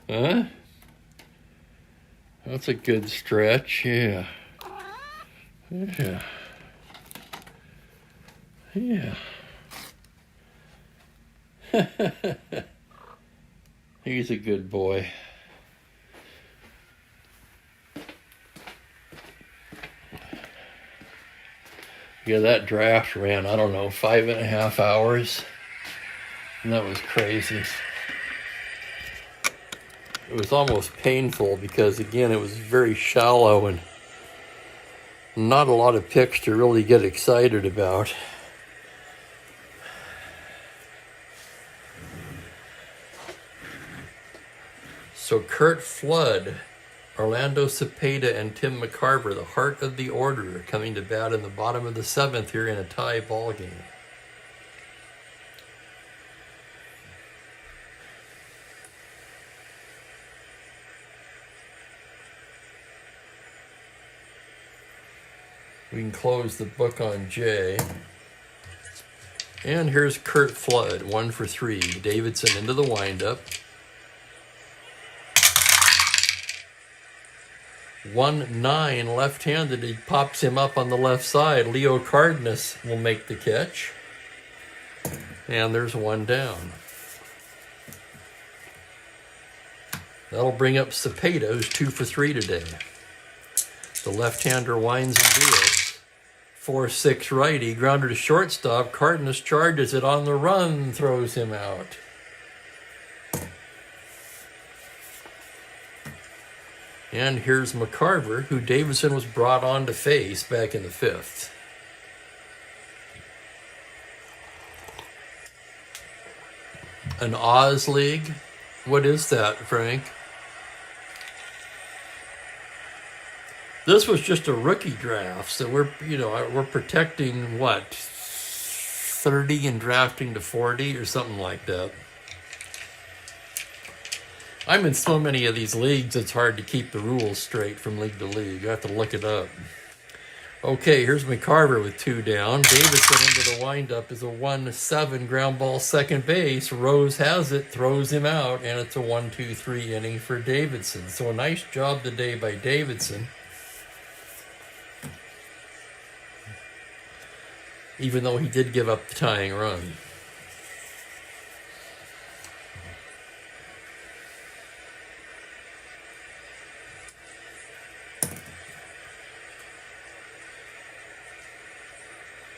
Huh? That's a good stretch, yeah. Yeah. Yeah. He's a good boy. Yeah, that draft ran, I don't know, 5.5 hours. And that was crazy. It was almost painful because, again, it was very shallow and not a lot of picks to really get excited about. So Curt Flood, Orlando Cepeda, and Tim McCarver, the heart of the order, are coming to bat in the bottom of the 7th here in a tie ball game. We can close the book on Jay. And here's Curt Flood, 1 for 3. Davidson into the windup. 1-9 left-handed. He pops him up on the left side. Leo Cardenas will make the catch. And there's 1 down. That'll bring up Cepeda, who's 2 for 3 today. The left-hander winds and deals. 4-6 righty. Grounder to shortstop. Cardenas charges it on the run, throws him out. And here's McCarver, who Davidson was brought on to face back in the 5th. An Oz League? What is that, Frank? This was just a rookie draft, so we're protecting what, 30 and drafting to 40 or something like that. I'm in so many of these leagues, it's hard to keep the rules straight from league to league. I have to look it up. Okay, here's McCarver with 2 down. Davidson into the windup is a 1-7 ground ball second base. Rose has it, throws him out, and it's a 1-2-3 inning for Davidson. So a nice job today by Davidson. Even though he did give up the tying run.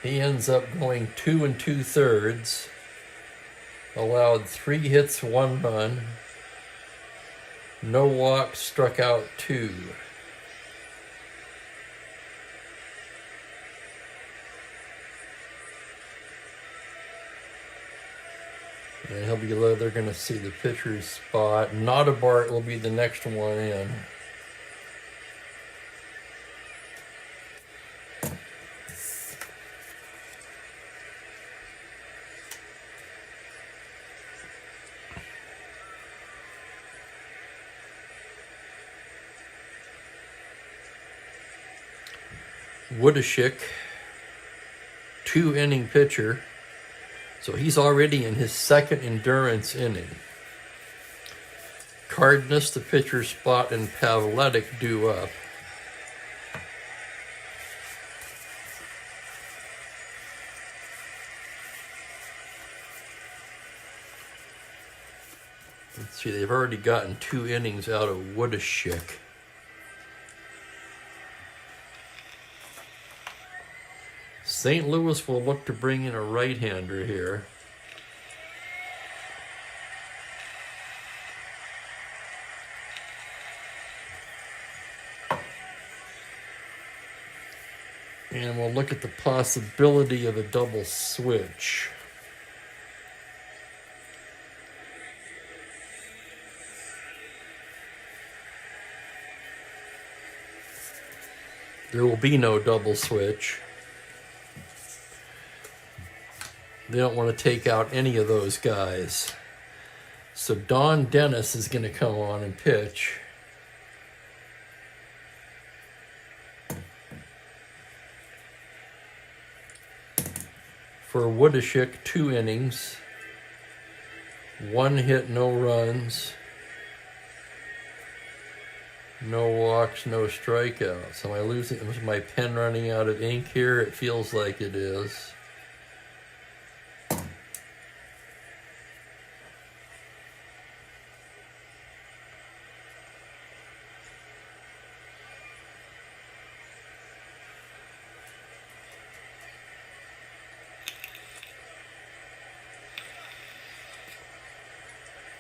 He ends up going 2 2/3, allowed 3 hits, 1 run, no walks, struck out 2. And he'll be low. They're going to see the pitcher's spot. Notabart will be the next one in. Woodashik, 2-inning pitcher. So he's already in his 2nd endurance inning. Cardenas, the pitcher spot, and Pavletic due up. Let's see, they've already gotten 2 innings out of Woodashik. St. Louis will look to bring in a right-hander here. And we'll look at the possibility of a double switch. There will be no double switch. They don't want to take out any of those guys. So Don Dennis is going to come on and pitch. For Woodashik, 2 innings. 1 hit, no runs. No walks, no strikeouts. Am I losing? Is my pen running out of ink here? It feels like it is.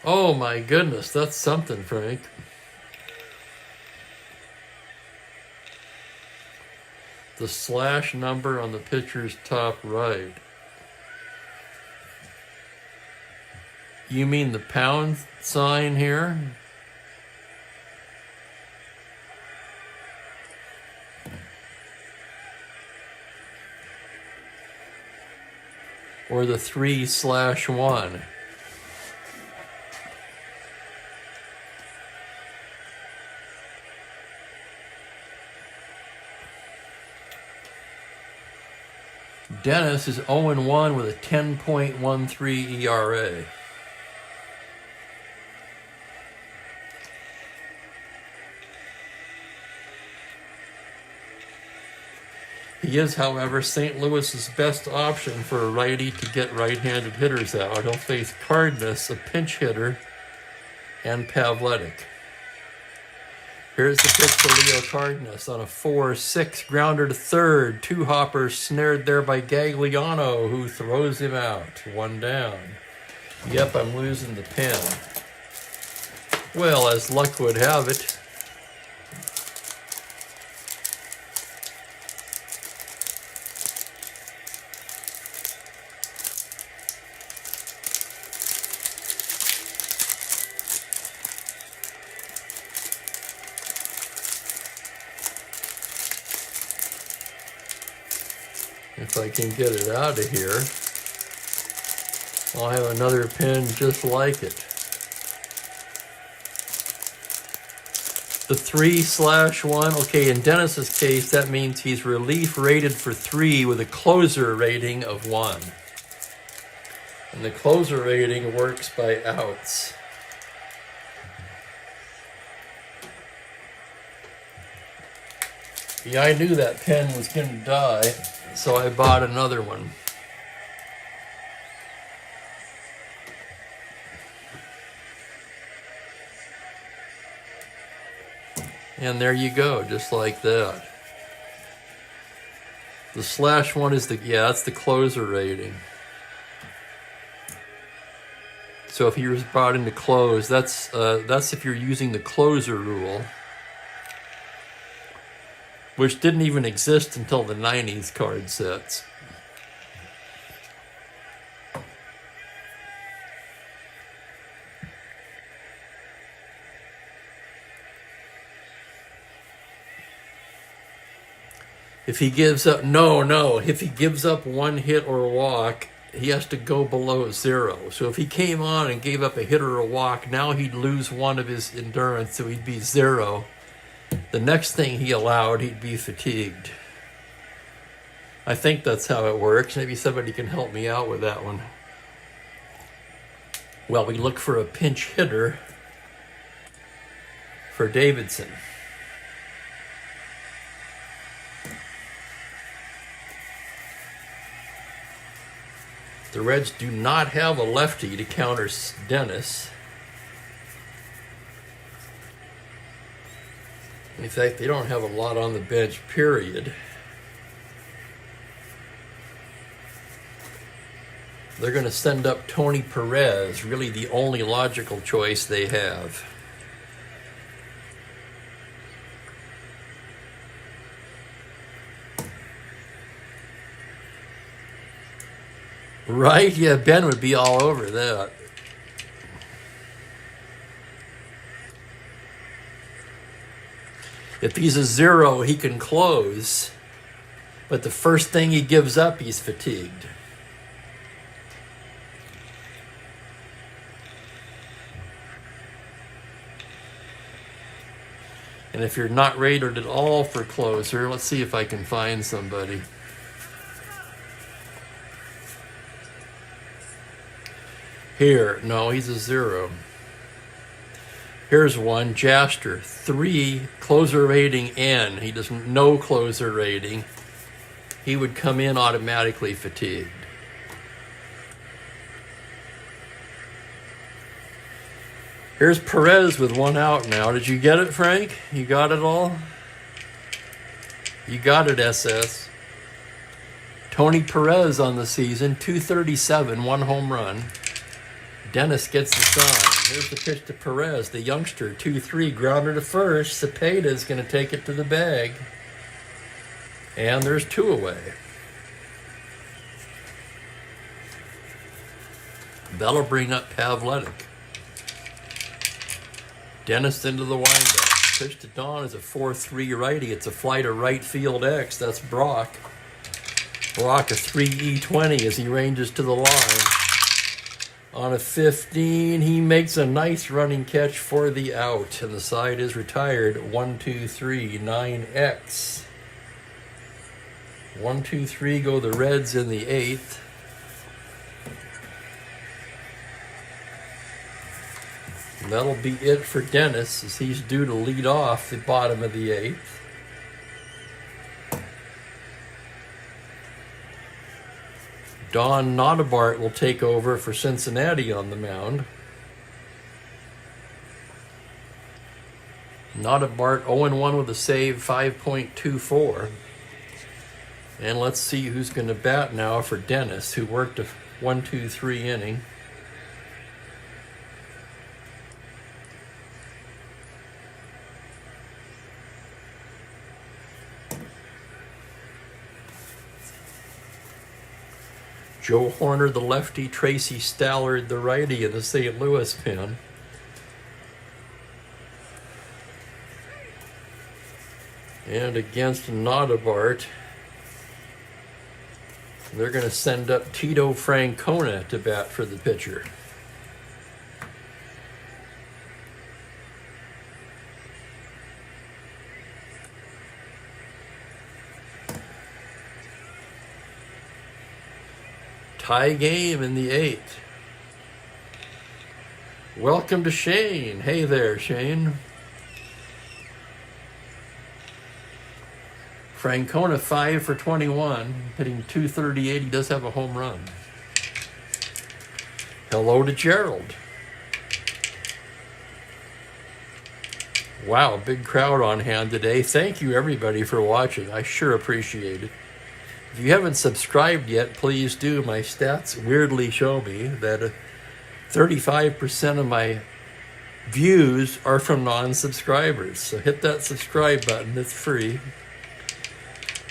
Oh my goodness, that's something, Frank. The slash number on the pitcher's top right. You mean the pound sign here? Or the 3/1? Dennis is 0-1 with a 10.13 ERA. He is, however, St. Louis's best option for a righty to get right-handed hitters out. He'll face Cardenas, a pinch hitter, and Pavletic. Here's the pitch to Leo Cardenas on a 4-6 grounder to third. 2 hoppers snared there by Gagliano, who throws him out. 1 down. Yep, I'm losing the pen. Well, as luck would have it, If I can get it out of here, I'll have another pen just like it. The 3/1, okay, in Dennis's case, that means he's relief rated for 3 with a closer rating of 1. And the closer rating works by outs. Yeah, I knew that pen was going to die, so I bought another one. And there you go, just like that. The /1 is that's the closer rating. So if he was brought into close, that's if you're using the closer rule, which didn't even exist until the 90s card sets. If he gives up, if he gives up 1 hit or a walk, he has to go below 0. So if he came on and gave up a hit or a walk, now he'd lose 1 of his endurance, so he'd be 0. The next thing he allowed, he'd be fatigued. I think that's how it works. Maybe somebody can help me out with that one. Well, we look for a pinch hitter for Davidson. The Reds do not have a lefty to counter Dennis. In fact, they don't have a lot on the bench, period. They're going to send up Tony Perez, really the only logical choice they have. Right? Yeah, Ben would be all over that. If he's a 0, he can close, but the first thing he gives up, he's fatigued. And if you're not rated at all for closer, let's see if I can find somebody. Here, no, he's a 0. Here's one, Jaster, 3, closer rating N. He does no closer rating. He would come in automatically fatigued. Here's Perez with 1 out now. Did you get it, Frank? You got it all? You got it, SS. Tony Perez on the season, 237, 1 home run. Dennis gets the sign. Here's the pitch to Perez, the youngster, 2-3, grounder to first. Cepeda's going to take it to the bag. And there's 2 away. That'll bring up Pavletic. Dennis into the windup. Pitch to Don is a 4-3 righty. It's a fly to right field X. That's Brock. Brock a 3E20 as he ranges to the line. On a 15, he makes a nice running catch for the out, and the side is retired. 1-2-3, 9X. 1-2-3 go the Reds in the 8th. And that'll be it for Dennis, as he's due to lead off the bottom of the 8th. Don Notabart will take over for Cincinnati on the mound. Notabart 0-1 with a save, 5.24. And let's see who's going to bat now for Dennis, who worked a 1-2-3 inning. Joe Horner, the lefty, Tracy Stallard, the righty, in the St. Louis pen. And against Notabart, They're going to send up Tito Francona to bat for the pitcher. Tie game in the 8th. Welcome to Shane. Hey there, Shane. Francona 5 for 21, hitting .238. He does have a home run. Hello to Gerald. Wow, big crowd on hand today. Thank you everybody for watching. I sure appreciate it. If you haven't subscribed yet, please do. My stats weirdly show me that 35% of my views are from non-subscribers. So hit that subscribe button. It's free.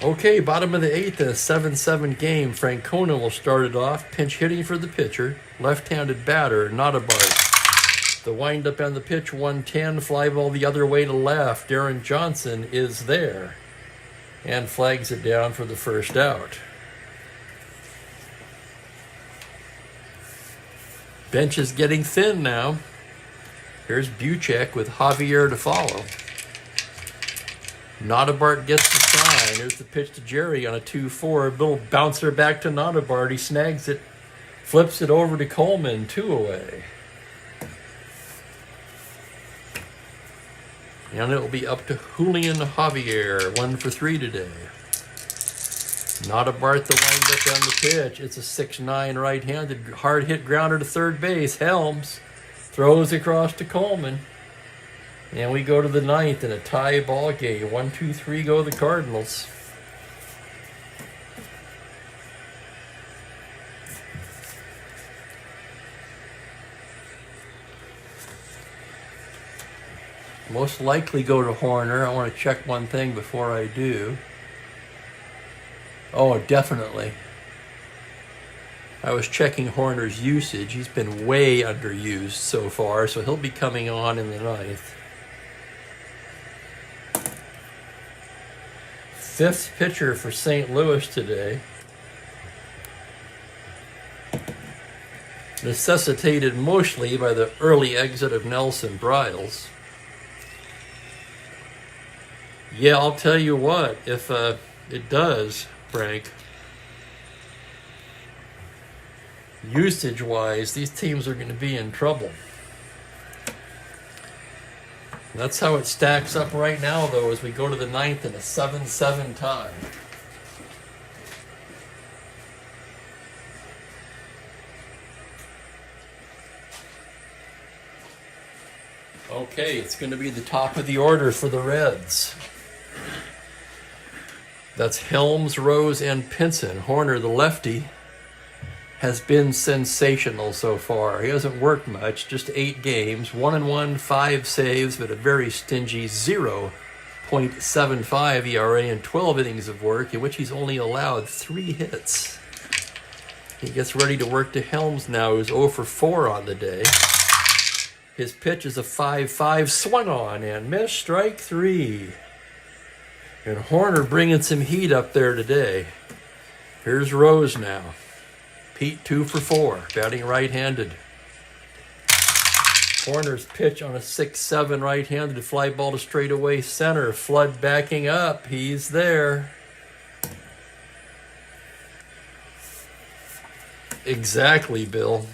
Okay, bottom of the 8th in a 7-7 game. Francona will start it off. Pinch hitting for the pitcher. Left-handed batter, Not-A-Bart. The windup on the pitch, 110. Fly ball the other way to left. Darren Johnson is there and flags it down for the first out. Bench is getting thin now. Here's Buchek with Javier to follow. Not-A-Bart gets the sign. There's the pitch to Jerry on a 2-4. Little bouncer back to Not-A-Bart. He snags it, flips it over to Coleman, 2 away. And it'll be up to Julian Javier, 1 for 3 today. Not-A-Bart the windup on the pitch. It's a 6-9 right-handed hard hit grounder to third base. Helms throws across to Coleman. And we go to the 9th in a tie ball game. 1, 2, 3 go the Cardinals. Most likely go to Horner. I want to check one thing before I do. Oh, definitely. I was checking Horner's usage. He's been way underused so far, so he'll be coming on in the 9th. 5th pitcher for St. Louis today. Necessitated mostly by the early exit of Nelson Bryles. Yeah, I'll tell you what, if it does, Frank, usage-wise, these teams are going to be in trouble. That's how it stacks up right now, though, as we go to the 9th in a 7-7 tie. Okay, it's going to be the top of the order for the Reds. That's Helms, Rose, and Pinson. Horner, the lefty, has been sensational so far. He hasn't worked much, just 8 games, 1-1, 5 saves, but a very stingy 0.75 ERA and 12 innings of work, in which he's only allowed 3 hits. He gets ready to work to Helms now, who's 0 for 4 on the day. His pitch is a 5-5, swung on and missed, strike 3. And Horner bringing some heat up there today. Here's Rose now. Pete 2 for 4, batting right-handed. Horner's pitch on a 6-7 right-handed fly ball to straightaway center. Flood backing up. He's there. Exactly, Bill.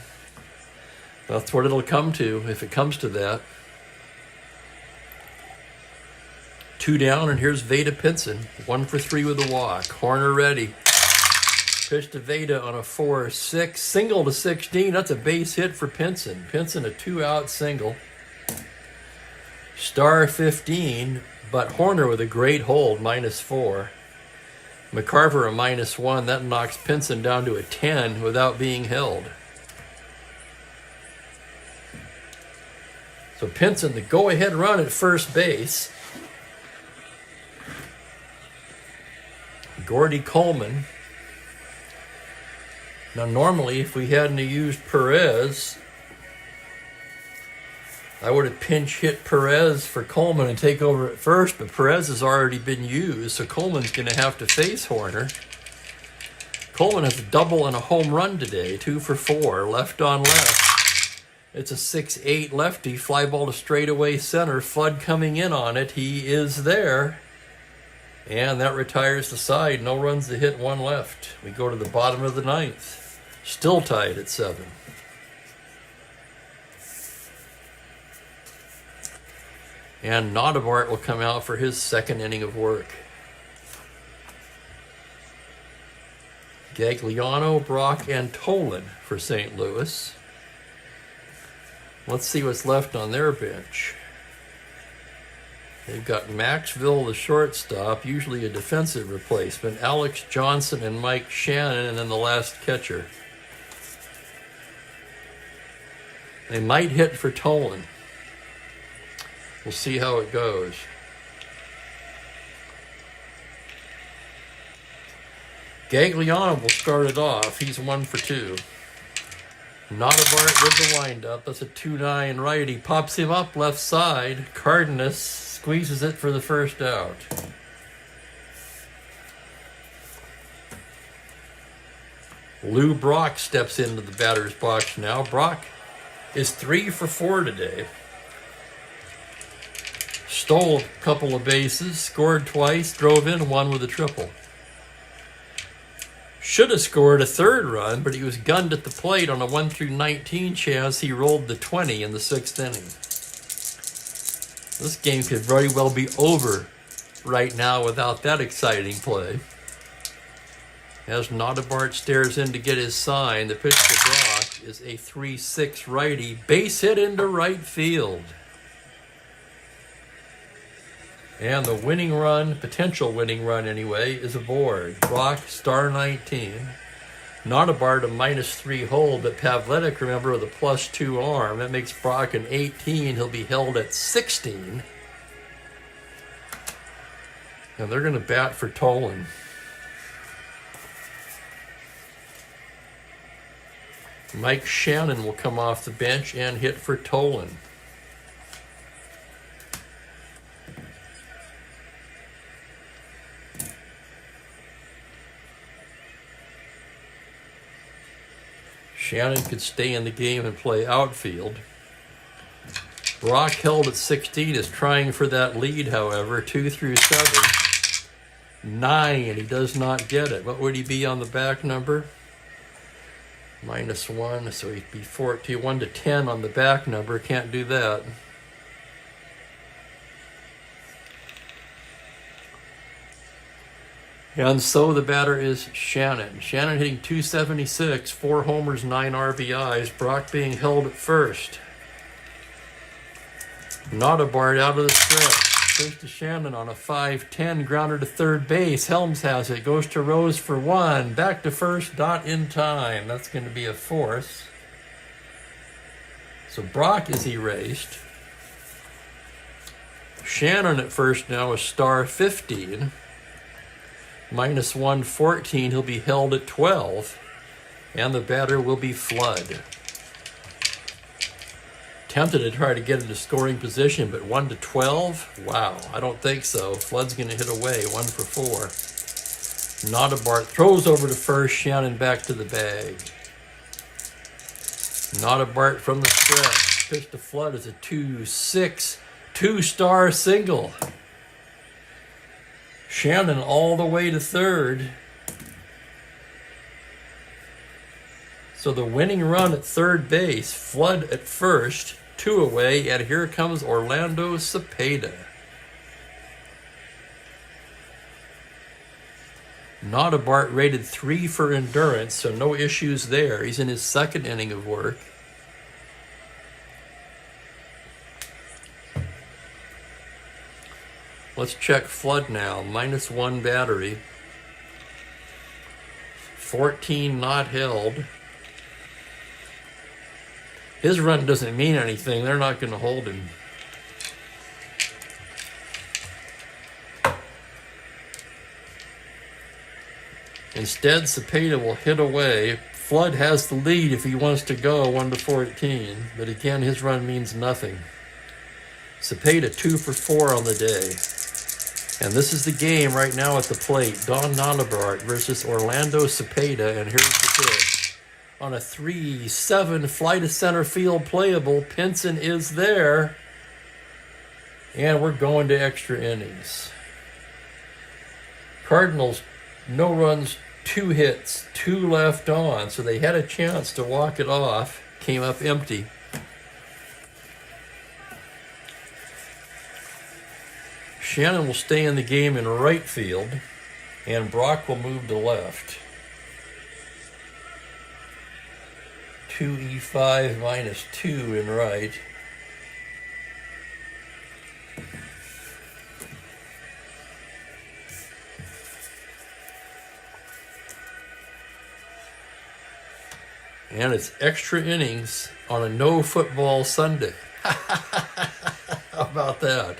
That's what it'll come to, if it comes to that. 2 down, and here's Veda Pinson. 1 for 3 with a walk. Horner ready. Pitch to Veda on a 4-6. Single to 16. That's a base hit for Pinson. Pinson a 2-out single. Star 15, but Horner with a great hold, -4. McCarver a -1. That knocks Pinson down to a 10 without being held. So Pinson, the go-ahead run at first base. Gordy Coleman. Now, normally, if we hadn't used Perez, I would have pinch hit Perez for Coleman and take over at first, but Perez has already been used, so Coleman's going to have to face Horner. Coleman has a double and a home run today, 2 for 4, left on left. It's a 6-8 lefty, fly ball to straightaway center. Flood coming in on it. He is there. And that retires the side. No runs to hit, 1 left. We go to the bottom of the 9th. Still tied at 7. And Notabart will come out for his second inning of work. Gagliano, Brock, and Tolan for St. Louis. Let's see what's left on their bench. They've got Maxville, the shortstop, usually a defensive replacement, Alex Johnson and Mike Shannon, and then the last catcher. They might hit for Tolan. We'll see how it goes. Gagliano will start it off. He's 1 for 2. Notabart with the windup. That's a 2-9 righty. Pops him up left side. Cardenas squeezes it for the first out. Lou Brock steps into the batter's box now. Brock is 3 for 4 today. Stole a couple of bases, scored twice, drove in 1 with a triple. Should have scored a 3rd run, but he was gunned at the plate on a 1-19 chance. He rolled the 20 in the 6th inning. This game could very well be over right now without that exciting play. As Notabart stares in to get his sign, the pitch to Brock is a 3-6 righty, base hit into right field. And the winning run, potential winning run anyway, is aboard. Brock, star 19. Notabart a -3 hold, but Pavletic, remember, with a +2 arm. That makes Brock an 18. He'll be held at 16. And they're going to bat for Tolan. Mike Shannon will come off the bench and hit for Tolan. Shannon could stay in the game and play outfield. Brock held at 16 is trying for that lead, however. 2 through 7. 9, and he does not get it. What would he be on the back number? -1, so he'd be 14. 1 to 10 on the back number. Can't do that. And so the batter is Shannon. Shannon hitting .276, 4 homers, 9 RBIs. Brock being held at first. Notabart out of the stretch. Goes to Shannon on a 5-10 grounder to third base. Helms has it. Goes to Rose for 1. Back to first, not in time. That's going to be a force. So Brock is erased. Shannon at first now is star 15. -114, he'll be held at 12, and the batter will be Flood. Tempted to try to get into scoring position, but 1 to 12? Wow, I don't think so. Flood's going to hit away, 1 for 4. Notabart throws over to first, Shannon back to the bag. Notabart from the stretch. Pitch to Flood is a 2-6, 2-star single. Shannon all the way to third. So the winning run at third base, Flood at first, 2 away, and here comes Orlando Cepeda. Notabart rated 3 for endurance, so no issues there. He's in his 2nd inning of work. Let's check Flood now. -1 battery. 14 not held. His run doesn't mean anything. They're not going to hold him. Instead, Cepeda will hit away. Flood has the lead if he wants to go 1 to 14. But again, his run means nothing. Cepeda 2 for 4 on the day. And this is the game right now at the plate. Don Nonabart versus Orlando Cepeda. And here's the pitch. On a 3-7 fly to center field playable. Pinson is there. And we're going to extra innings. Cardinals, no runs, 2 hits, 2 left on. So they had a chance to walk it off. Came up empty. Shannon will stay in the game in right field, and Brock will move to left. 2E5 minus 2 in right. And it's extra innings on a no football Sunday. How about that?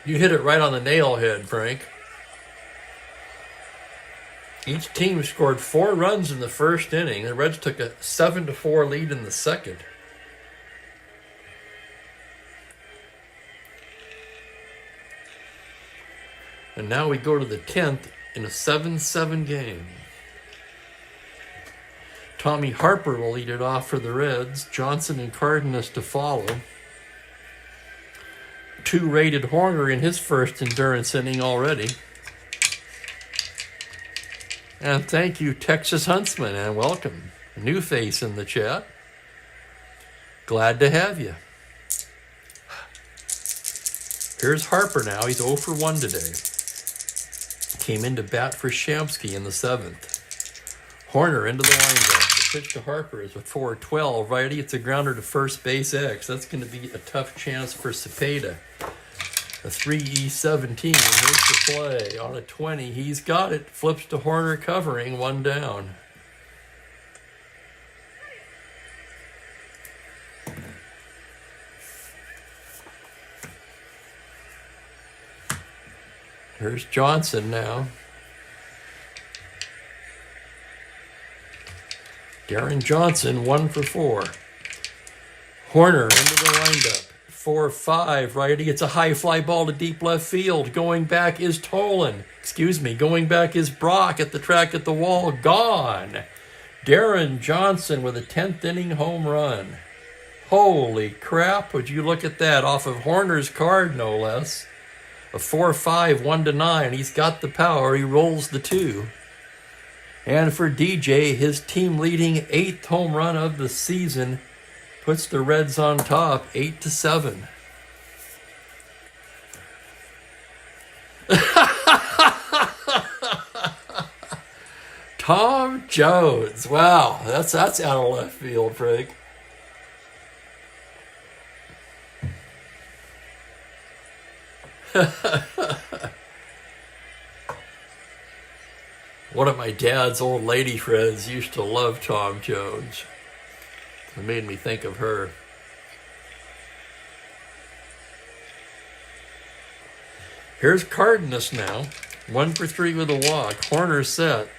You hit it right on the nail head, Frank. Each team scored 4 runs in the first inning. The Reds took a 7-4 lead in the second. And now we go to the 10th in a 7-7 game. Tommy Harper will lead it off for the Reds. Johnson and Cardenas to follow. 2-rated Horner in his first endurance inning already. And thank you, Texas Huntsman, and welcome. A new face in the chat. Glad to have you. Here's Harper now. He's 0 for 1 today. Came in to bat for Shamsky in the 7th. Horner into the windup. The pitch to Harper is a 4-12 righty. It's a grounder to first base X. That's going to be a tough chance for Cepeda. A 3E17. Here's the play on a 20. He's got it. Flips to Horner covering. 1 down. Here's Johnson now. Darren Johnson, 1 for 4. Horner into the windup. 4-5 righty. It's a high fly ball to deep left field. Going back is Tolan. Going back is Brock at the track at the wall. Gone. Darren Johnson with a 10th inning home run. Holy crap. Would you look at that? Off of Horner's card, no less. A 4-5, 1-9. He's got the power. He rolls the 2. And for DJ, his team leading 8th home run of the season puts the Reds on top, 8-7. Tom Jones. Wow, that's out of left field, Frank. One of my dad's old lady friends used to love Tom Jones. It made me think of her. Here's Cardenas now. 1 for 3 with a walk. Horner set.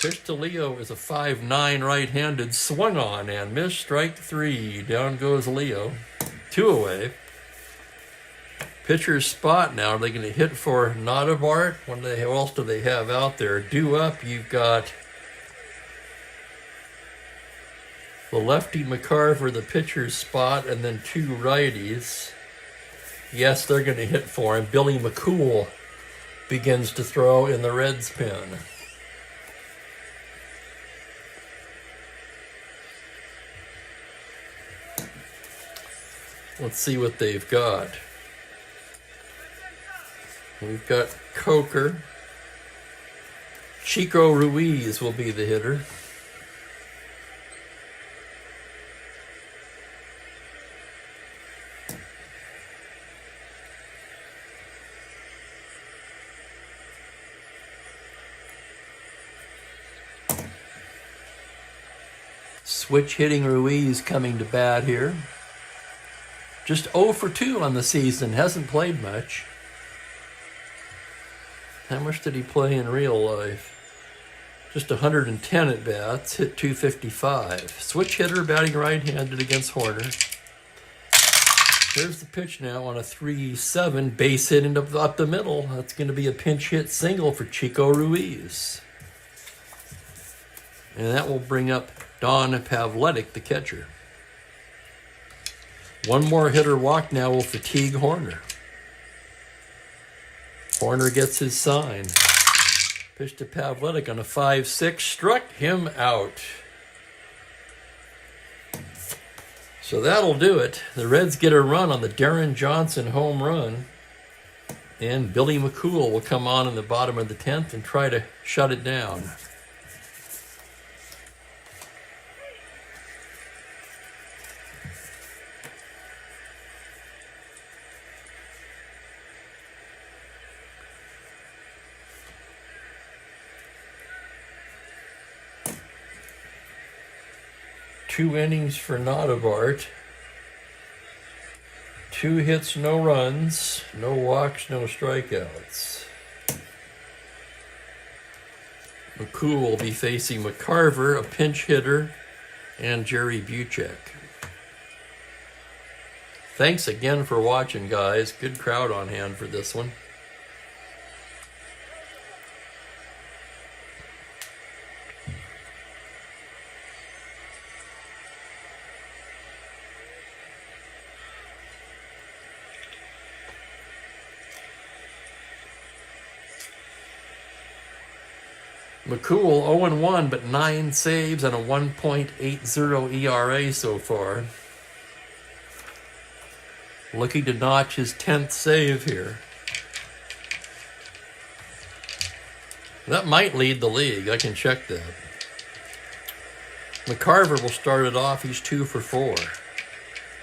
Pitch to Leo is a 5-9 right-handed. Swung on and missed. Strike 3. Down goes Leo. 2 away. Pitcher's spot now. Are they going to hit for Nodabart? What else do they have out there? Due up, you've got the lefty McCarver, the pitcher's spot, and then 2 righties. Yes, they're going to hit for him. Billy McCool begins to throw in the Reds' pen. Let's see what they've got. We've got Coker. Chico Ruiz will be the hitter. Switch hitting Ruiz coming to bat here. Just 0 for 2 on the season. Hasn't played much. How much did he play in real life? Just 110 at bats, hit 255. Switch hitter, batting right-handed against Horner. Here's the pitch now on a 3-7, base hit up the middle. That's going to be a pinch hit single for Chico Ruiz. And that will bring up Don Pavletic, the catcher. One more hitter walk now will fatigue Horner. Horner gets his sign. Pitch to Pavletic on a 5-6, struck him out. So that'll do it. The Reds get a run on the Darren Johnson home run. And Billy McCool will come on in the bottom of the 10th and try to shut it down. Two innings for Notabart. 2 hits, no runs, no walks, no strikeouts. McCool will be facing McCarver, a pinch hitter, and Jerry Buchek. Thanks again for watching, guys. Good crowd on hand for this one. McCool 0-1, but 9 saves and a 1.80 ERA so far. Looking to notch his 10th save here. That might lead the league. I can check that. McCarver will start it off. He's 2 for 4.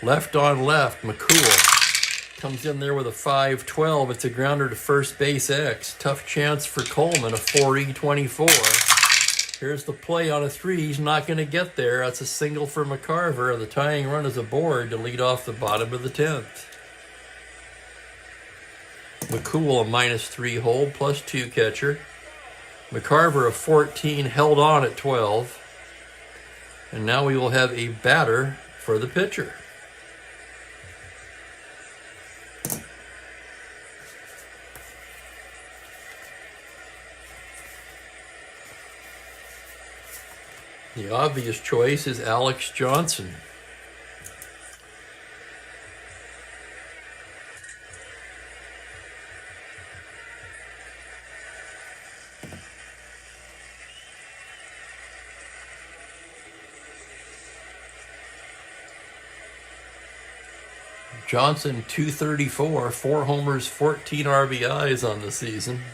Left on left, McCool comes in there with a 5-12. It's a grounder to first base X. Tough chance for Coleman, a 4-24. Here's the play on a 3. He's not going to get there. That's a single for McCarver. The tying run is aboard to lead off the bottom of the 10th. McCool a -3 hold, +2 catcher. McCarver a 14, held on at 12. And now we will have a batter for the pitcher. The obvious choice is Alex Johnson. Johnson, 234, 4 homers, 14 RBIs on the season.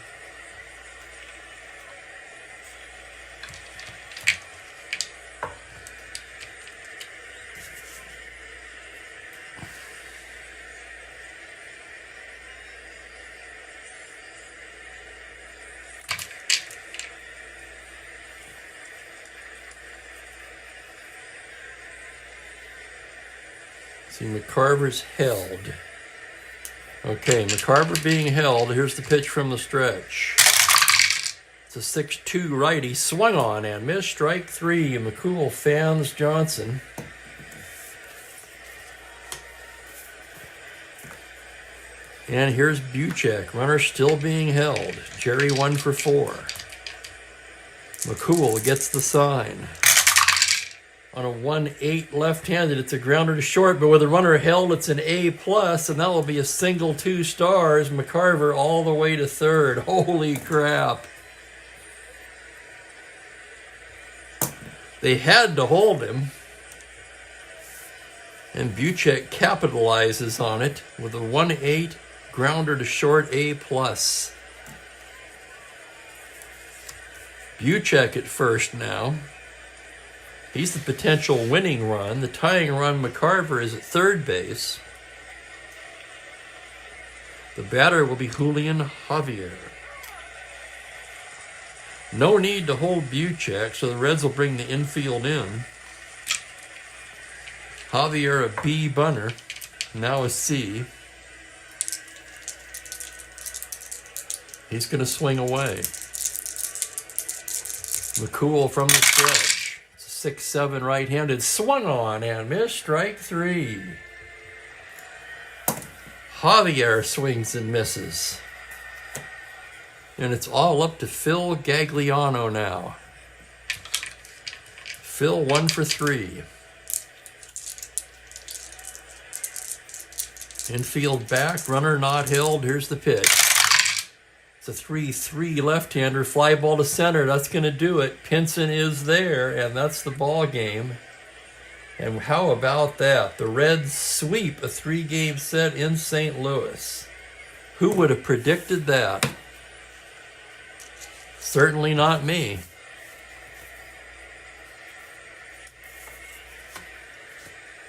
See, McCarver's held. Okay, McCarver being held. Here's the pitch from the stretch. It's a 6-2 righty. Swung on and missed. Strike 3. McCool fans Johnson. And here's Buchek. Runner still being held. Jerry 1 for 4. McCool gets the sign. On a 1-8 left-handed, it's a grounder to short, but with a runner held, it's an A+, and that will be a single 2 stars. McCarver all the way to third. Holy crap. They had to hold him. And Buchek capitalizes on it with a 1-8 grounder to short A+. Buchek at first now. He's the potential winning run. The tying run, McCarver, is at third base. The batter will be Julian Javier. No need to hold Buchek, so the Reds will bring the infield in. Javier, a B bunter, now a C. He's going to swing away. McCool from the stretch. It's a 6-7 right-handed. Swung on and missed. Strike 3. Javier swings and misses. And it's all up to Phil Gagliano now. Phil 1 for 3. Infield back, runner not held. Here's the pitch. It's a 3-3 left-hander. Fly ball to center. That's going to do it. Pinson is there, and that's the ball game. And how about that? The Reds sweep a 3-game set in St. Louis. Who would have predicted that? Certainly not me.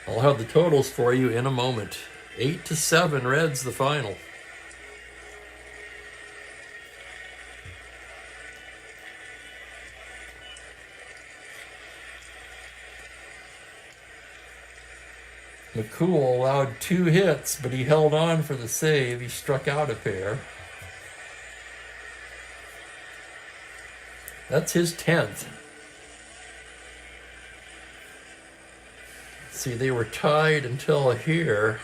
I'll have the totals for you in a moment. 8-7 Reds, the final. McCool allowed 2 hits, but he held on for the save. He struck out a pair. That's his 10th. See, they were tied until here.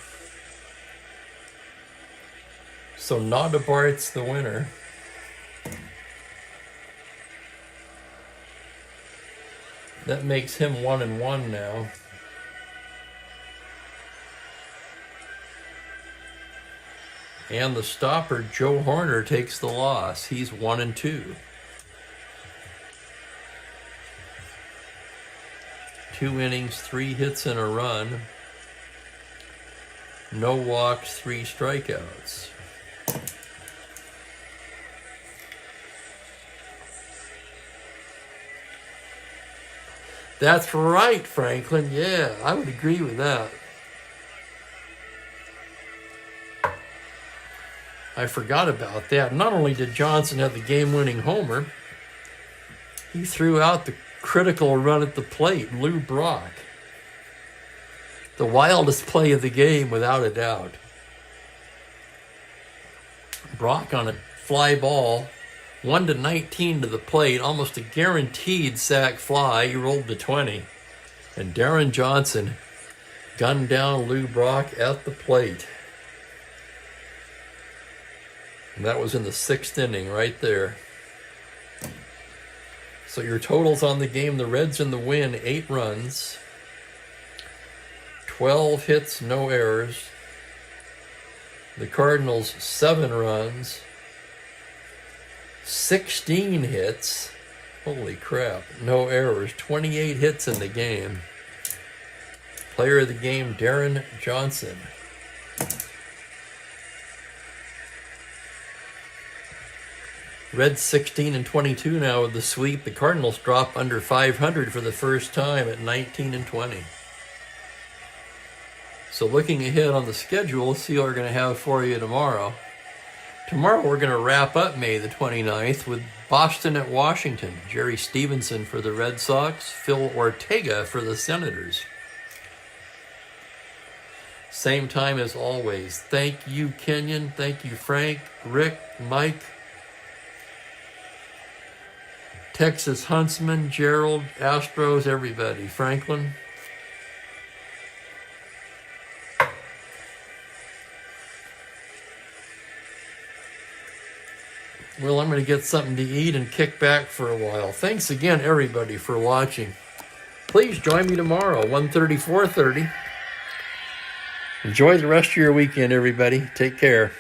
So Nodabart's the winner. That makes him 1-1 now. And the stopper, Joe Horner, takes the loss. He's 1-2. 2 innings, 3 hits and a run. No walks, 3 strikeouts. That's right, Franklin. Yeah, I would agree with that. I forgot about that. Not only did Johnson have the game-winning homer, he threw out the critical run at the plate, Lou Brock. The wildest play of the game, without a doubt. Brock on a fly ball, 1-19 to the plate, almost a guaranteed sac fly. He rolled to 20. And Darren Johnson gunned down Lou Brock at the plate. And that was in the 6th inning right there. So your totals on the game, the Reds in the win, 8 runs, 12 hits, no errors. The Cardinals, 7 runs, 16 hits, holy crap, no errors, 28 hits in the game. Player of the game, Darren Johnson. Reds 16-22 now with the sweep. The Cardinals drop under 500 for the first time at 19-20. So looking ahead on the schedule, let's see what we're going to have for you tomorrow. Tomorrow we're going to wrap up May the 29th with Boston at Washington. Jerry Stevenson for the Red Sox, Phil Ortega for the Senators. Same time as always. Thank you, Kenyon. Thank you, Frank, Rick, Mike, Texas Huntsman, Gerald, Astros, everybody. Franklin. Well, I'm going to get something to eat and kick back for a while. Thanks again, everybody, for watching. Please join me tomorrow, 1:30, 4:30. Enjoy the rest of your weekend, everybody. Take care.